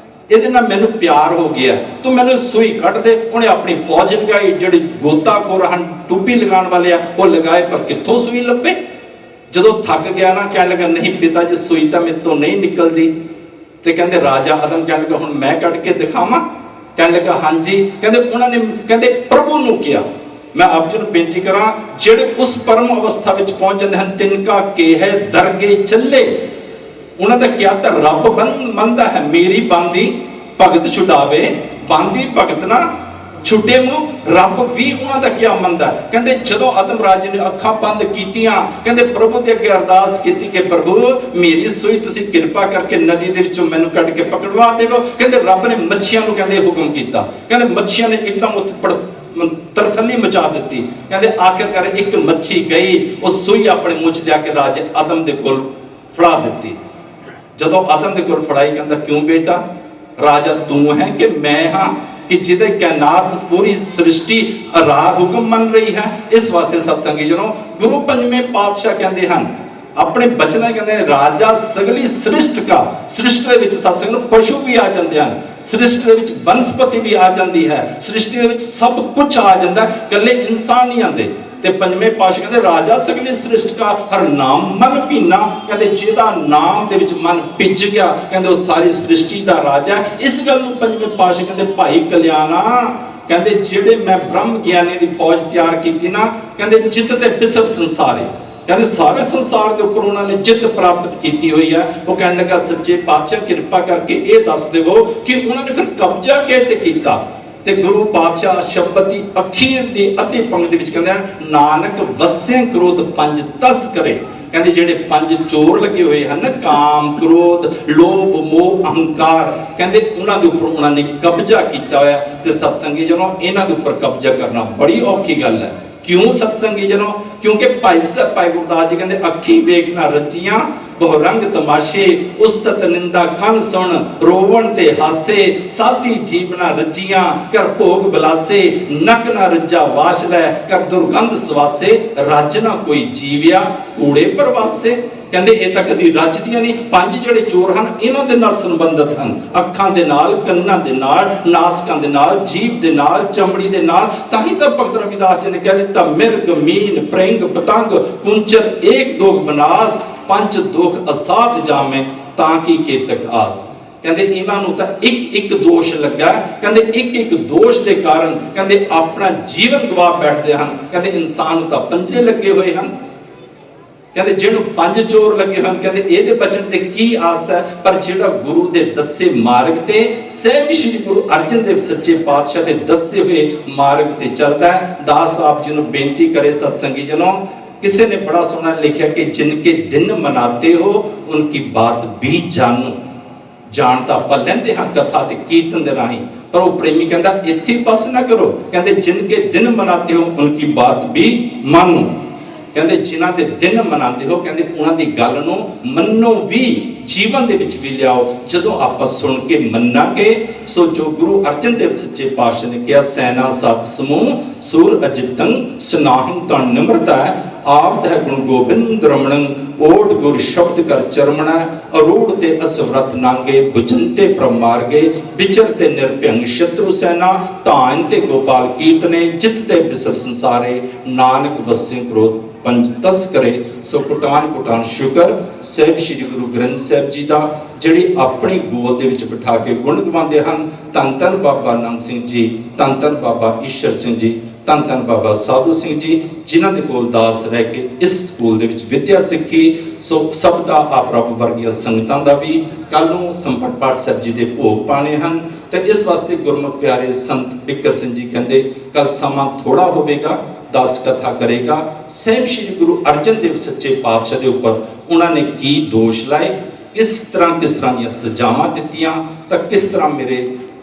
ਇਹਦੇ ਨਾਲ ਮੈਨੂੰ ਪਿਆਰ ਹੋ ਗਿਆ, ਤੂੰ ਮੈਨੂੰ ਸੂਈ ਕੱਢ ਦੇ। ਉਹਨੇ ਆਪਣੀ ਫੌਜ ਲਗਾਈ, ਜਿਹੜੇ ਗੋਤਾਖੋਰ ਹਨ ਟੂਪੀ ਲਗਾਉਣ ਵਾਲੇ ਆ ਉਹ ਲਗਾਏ, ਪਰ ਕਿੱਥੋਂ ਸੂਈ ਲੱਭੇ। ਜਦੋਂ ਥੱਕ ਗਿਆ ਨਾ, ਕਹਿਣ ਲੱਗਾ ਨਹੀਂ ਪਿਤਾ ਜੀ ਸੂਈ ਤਾਂ ਮੇਰੇ ਤੋਂ ਨਹੀਂ ਨਿਕਲਦੀ। ਤੇ ਕਹਿੰਦੇ ਰਾਜਾ ਆਦਮ ਕਹਿਣ ਲੱਗਾ ਹੁਣ ਮੈਂ ਕੱਢ ਕੇ ਦਿਖਾਵਾਂ? ਕਹਿਣ ਲੱਗਾ ਹਾਂਜੀ। ਕਹਿੰਦੇ ਉਹਨਾਂ ਨੇ ਕਹਿੰਦੇ ਪ੍ਰਭੂ ਨੂੰ ਕਿਹਾ। ਮੈਂ ਆਪ ਜੀ ਨੂੰ ਬੇਨਤੀ ਕਰਾਂ, ਜਿਹੜੇ ਉਸ ਪਰਮ ਅਵਸਥਾ ਵਿੱਚ ਪਹੁੰਚ ਜਾਂਦੇ ਹਨ, ਤਿਨਕਾ ਕੇ ਹੈ ਦਰਗੇ ਚੱਲੇ, ਉਹਨਾਂ ਦਾ ਕਿਹਾ ਤਾਂ ਰੱਬ ਮੰਨਦਾ ਹੈ, ਮੇਰੀ ਬੰਦੀ ਭਗਤ ਛੁਡਾਵੇ, ਬੰਦੀ ਭਗਤ ਨਾ ਛੁੱਟੇ ਮੂੰਹ, ਰੱਬ ਵੀ ਉਹਨਾਂ ਦਾ ਕਿਹਾ ਮੰਨਦਾ। ਕਹਿੰਦੇ ਜਦੋਂ ਆਦਮ ਰਾਜ ਨੇ ਅੱਖਾਂ ਬੰਦ ਕੀਤੀਆਂ, ਕਹਿੰਦੇ ਪ੍ਰਭੂ ਦੇ ਅੱਗੇ ਅਰਦਾਸ ਕੀਤੀ ਕਿ ਪ੍ਰਭੂ ਮੇਰੀ ਸੂਈ ਤੁਸੀਂ ਕਿਰਪਾ ਕਰਕੇ ਨਦੀ ਦੇ ਵਿੱਚੋਂ ਮੈਨੂੰ ਕੱਢ ਕੇ ਪਕੜਵਾ ਦੇਵੋ। ਕਹਿੰਦੇ ਰੱਬ ਨੇ ਮੱਛੀਆਂ ਨੂੰ ਕਹਿੰਦੇ ਹੁਕਮ ਕੀਤਾ, ਕਹਿੰਦੇ ਮੱਛੀਆਂ ਨੇ ਇੱਕਦਮ ਉੱਤੇ ਤਰਥੱਲੀ ਮਚਾ ਦਿੱਤੀ। ਕਹਿੰਦੇ ਆਖਿਰਕਾਰ ਇੱਕ ਮੱਛੀ ਗਈ, ਉਹ ਸੂਈ ਆਪਣੇ ਮੂੰਹ 'ਚ ਲਿਆ ਕੇ ਰਾਜੇ ਆਦਮ ਦੇ ਕੋਲ ਫੜਾ ਦਿੱਤੀ। ਜਦੋਂ ਆਦਮ ਦੇ ਕੋਲ ਫੜਾਈ, ਕਹਿੰਦਾ ਕਿਉਂ ਬੇਟਾ, ਰਾਜਾ ਤੂੰ ਹੈ ਕਿ ਮੈਂ ਹਾਂ ਕਿ ਜਿਹਦੇ ਕਾਇਨਾਤ ਪੂਰੀ ਸ੍ਰਿਸ਼ਟੀ ਰਾਹ ਹੁਕਮ ਮੰਨ ਰਹੀ ਹੈ। ਇਸ ਵਾਸਤੇ ਸਤਸੰਗੀ ਜਨੋ, ਗੁਰੂ ਪੰਜਵੇਂ ਪਾਤਸ਼ਾਹ ਕਹਿੰਦੇ ਹਨ ਆਪਣੇ ਬਚਨਾਂ, ਕਹਿੰਦੇ ਰਾਜਾ ਸਗਲੀ ਸ੍ਰਿਸ਼ਟ ਕਾ, ਸ੍ਰਿਸ਼ਟ ਦੇ ਵਿੱਚ ਸਤਸੰਗ ਨੂੰ ਪਸ਼ੂ ਵੀ ਆ ਜਾਂਦੇ ਹਨ, ਸ੍ਰਿਸ਼ਟ ਦੇ ਵਿੱਚ ਬਨਸਪਤੀ ਵੀ ਆ ਜਾਂਦੀ ਹੈ, ਸ੍ਰਿਸ਼ਟੀ ਦੇ ਵਿੱਚ ਸਭ ਕੁਝ ਆ ਜਾਂਦਾ, ਇਕੱਲੇ ਇਨਸਾਨ ਨਹੀਂ ਆਉਂਦੇ। ਤੇ ਪੰਜਵੇਂ ਪਾਤਸ਼ਾਹ ਕਹਿੰਦੇ ਰਾਜਾ ਸਗਲੀ ਸ੍ਰਿਸ਼ਟ ਕਾ ਹਰ ਨਾਮ ਮਨ ਭੀਨਾ, ਕਹਿੰਦੇ ਜਿਹਦਾ ਨਾਮ ਦੇ ਵਿੱਚ ਮਨ ਭਿੱਜ ਗਿਆ, ਕਹਿੰਦੇ ਉਹ ਸਾਰੀ ਸ੍ਰਿਸ਼ਟੀ ਦਾ ਰਾਜਾ। ਇਸ ਗੱਲ ਨੂੰ ਪੰਜਵੇਂ ਪਾਤਸ਼ਾਹ ਕਹਿੰਦੇ ਭਾਈ ਕਲਿਆਣਾ, ਕਹਿੰਦੇ ਜਿਹੜੇ ਮੈਂ ਬ੍ਰਹਮ ਗਿਆਨੀ ਦੀ ਫੌਜ ਤਿਆਰ ਕੀਤੀ ਨਾ, ਕਹਿੰਦੇ ਜਿੱਤ ਤੇ ਬਿਸਰ ਸੰਸਾਰੇ, ਕਹਿੰਦੇ ਸਾਰੇ ਸੰਸਾਰ ਦੇ ਉੱਪਰ ਉਹਨਾਂ ਨੇ ਜਿੱਤ ਪ੍ਰਾਪਤ ਕੀਤੀ ਹੋਈ ਹੈ। ਉਹ ਕਹਿਣ ਲੱਗਾ ਸੱਚੇ ਪਾਤਸ਼ਾਹ ਕਿਰਪਾ ਕਰਕੇ ਇਹ ਦੱਸ ਦੇਵੋ ਕਿ ਉਹਨਾਂ ਨੇ ਫਿਰ ਕਬਜ਼ਾ ਕਿਤੇ ਕੀਤਾ। ਤੇ ਗੁਰੂ ਪਾਤਸ਼ਾਹ ਸ਼ਬਦ ਦੀ ਅਖੀਰ ਦੀ ਅੱਧੀ ਪੰਕਤੀ ਵਿੱਚ ਕਹਿੰਦੇ ਹਨ ਨਾਨਕ ਵਸੇ ਕ੍ਰੋਧ ਪੰਜ ਤਸ ਕਰੇ, ਕਹਿੰਦੇ ਜਿਹੜੇ ਪੰਜ ਚੋਰ ਲੱਗੇ ਹੋਏ ਹਨ, ਕਾਮ ਕ੍ਰੋਧ ਲੋਭ ਮੋਹ ਅਹੰਕਾਰ, ਕਹਿੰਦੇ ਉਹਨਾਂ ਦੇ ਉੱਪਰ ਉਹਨਾਂ ਨੇ ਕਬਜ਼ਾ ਕੀਤਾ ਹੋਇਆ। ਤੇ ਸਤਸੰਗੀ ਜਨੋ ਇਹਨਾਂ ਦੇ ਉੱਪਰ ਕਬਜ਼ਾ ਕਰਨਾ ਬੜੀ ਔਖੀ ਗੱਲ ਹੈ। ਕਿਉਂ ਸਤਸੰਗੀ ਜਨੋ? ਕਿਉਂਕਿ ਭਾਈ ਗੁਰਦਾਸ ਜੀ ਕਹਿੰਦੇ ਅੱਖੀ ਵੇਖ ਨਾ ਰਚੀਆਂ ਬਹੁ ਰੰਗ ਤਮਾਸ਼ੇ, ਉਸਤਤ ਨਿੰਦਾ ਕੰਨ ਸੁਣ ਰੋਵਣ ਤੇ ਹਾਸੇ, ਸਾਦੀ ਜੀਵਨਾ ਰਚੀਆਂ ਕਰ ਭੋਗ ਬਲਾਸੇ, ਨਕ ਨਾ ਰੱਜਾ ਵਾਸ਼ ਲੈ ਕਰ ਦੁਰਗੰਧ ਸਵਾਸੇ, ਰੱਜ ਨਾ ਕੋਈ ਜੀਵਿਆ ਕੂੜੇ ਪ੍ਰਵਾਸੇ। ਕਹਿੰਦੇ ਇਹ ਤਾਂ ਕਦੀ ਰੱਜਦੀਆਂ ਨਹੀਂ। ਪੰਜ ਜਿਹੜੇ ਚੋਰ ਹਨ ਇਹਨਾਂ ਦੇ ਨਾਲ ਸੰਬੰਧਿਤ ਹਨ, ਅੱਖਾਂ ਦੇ ਨਾਲ, ਕੰਨਾਂ ਦੇ ਨਾਲ, ਨਾਸਕਾਂ ਦੇ ਨਾਲ, ਜੀਭ ਦੇ ਨਾਲ, ਚਮੜੀ ਦੇ ਨਾਲ। ਤਾਂ ਹੀ ਤਾਂ ਭਗਤ ਰਵਿਦਾਸ ਜੀ ਨੇ ਕਹਿ ਦਿੱਤਾ, ਮਿਰਗ ਮੀਨ ਪ੍ਰਿੰਗ ਪਤੰਗ ਕੁੰਚਰ ਏਕ ਦੋਖ ਬਨਾਸ, ਪੰਜ ਦੁਖ ਅਸਾਧ ਜਾਮੇ ਤਾਂ ਕੀ ਕੇਤਕ ਆਸ। ਕਹਿੰਦੇ ਇਹਨਾਂ ਨੂੰ ਤਾਂ ਇੱਕ ਇੱਕ ਦੋਸ਼ ਲੱਗਾ। ਕਹਿੰਦੇ ਇੱਕ ਇੱਕ ਦੋਸ਼ ਦੇ ਕਾਰਨ ਕਹਿੰਦੇ ਆਪਣਾ ਜੀਵਨ ਗਵਾ ਬੈਠਦੇ ਹਨ। ਕਹਿੰਦੇ ਇਨਸਾਨ ਨੂੰ ਤਾਂ ਪੰਜੇ ਲੱਗੇ ਹੋਏ ਹਨ। ਕਹਿੰਦੇ ਜਿਹਨੂੰ ਪੰਜ ਚੋਰ ਲੱਗੇ ਹਨ, ਕਹਿੰਦੇ ਇਹਦੇ ਬਚਣ ਤੇ ਕੀ ਆਸ ਹੈ। ਪਰ ਜਿਹੜਾ ਗੁਰੂ ਦੇ ਦੱਸੇ ਮਾਰਗ ਤੇ, ਸਹਿਬ ਸ਼੍ਰੀ ਗੁਰੂ ਅਰਜਨ ਦੇਵ ਸੱਚੇ ਪਾਤਸ਼ਾਹ ਦੇ ਦੱਸੇ ਹੋਏ ਮਾਰਗ ਤੇ ਚੱਲਦਾ ਹੈ। ਦਾਸ ਆਪ ਜੀ ਨੂੰ ਬੇਨਤੀ ਕਰੇ ਸਤਸੰਗੀ ਜਨੋਂ, किसी ने बड़ा सोना लिखा कि जिनके दिन मनाते हो उनकी बात भी जानो। जानता आप लेंदे हाँ कथा ते कीर्तन दे राही, पर वो प्रेमी कहता इत्थे बस ना करो। कहते जिनके दिन मनाते हो उनकी बात भी मानो। कहते जिन्हां दे दिन मनाते हो कहते उन्हां दी गल नूं मन्नो भी, जीवन दे विच भी लियाओ। जदों आपां सुन के मन्नांगे सो जो गुरु अर्जन देव सच्चे पातशाह ने कहा, सैना सत समूह सूर अजितंग सनाहं तन निमरता है, आप है गुण गोबिंद रमणं ओट गुर शब्द कर चरमणा। अरूढ़ ते असवरथ नांगे भुजंते प्रमार्गे, विचरते निर्भयंग शत्रु सेना, तान ते गोपाल कीर्तने जितते बिसर संसारे, नानक वस्य क्रोध पंच तस करे। सो कुटान कुटान शुकर ਸਾਹਿਬ श्री गुरु ग्रंथ साहिब जी का, ਜਿਹੜੀ अपनी गोद ਦੇ ਵਿੱਚ ਬਿਠਾ ਕੇ ਗੁਣ ਗਵਾਉਂਦੇ ਹਨ। ਧੰਨ ਧੰਨ ਬਾਬਾ ਨੰਦ ਸਿੰਘ ਜੀ, ਧੰਨ ਧੰਨ ਬਾਬਾ ਈਸ਼ਰ ਸਿੰਘ ਜੀ, ਧੰਨ ਧੰਨ ਬਾਬਾ ਸਾਧੂ ਸਿੰਘ ਜੀ, ਜਿਨ੍ਹਾਂ ਦੇ ਕੋਲ ਦਾਸ ਰਹਿ ਕੇ ਇਸ ਸਕੂਲ ਦੇ ਵਿੱਚ ਵਿੱਦਿਆ ਸਿੱਖੀ। ਸੋ ਸਭ ਦਾ ਆਪ ਰੱਬ ਵਰਗੀਆਂ ਸੰਗਤਾਂ ਦਾ ਵੀ ਕੱਲ ਨੂੰ ਸੰਪਟ ਪਾਠ ਸਾਹਿਬ ਜੀ ਦੇ ਭੋਗ ਪਾਣੇ ਹਨ। ਤੇ ਇਸ ਵਾਸਤੇ ਗੁਰਮੁਖ ਪਿਆਰੇ ਸੰਤ ਬਿੱਕਰ ਸਿੰਘ ਜੀ ਕਹਿੰਦੇ ਕੱਲ ਸਮਾਂ ਥੋੜਾ ਹੋਵੇਗਾ, दस कथा करेगा। सहब श्री गुरु अर्जन देव सच्चे पातशाह के उपर उन्होंने की दोष लाए, किस तरह दी सजावां दित्तियां, तो किस तरह मेरे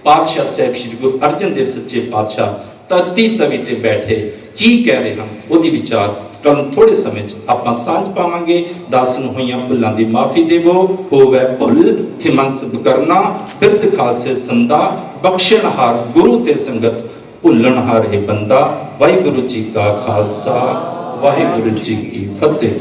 पातशाह सहब श्री गुरु अर्जन देव सच्चे पातशाह तती तवी ते बैठे की कह रहे हैं, वो विचार कल थोड़े समय आप सांझ पावांगे। दास नूं होईयां भुल्लां दी माफ़ी देवो, होवै भुल खिमंस करना, बिरध खालसे संदा, बख्शणहार गुरु ते संगत, भुल्लणहार है बंदा। वाहिगुरु जी का खालसा, वाहिगुरु जी की फतेह।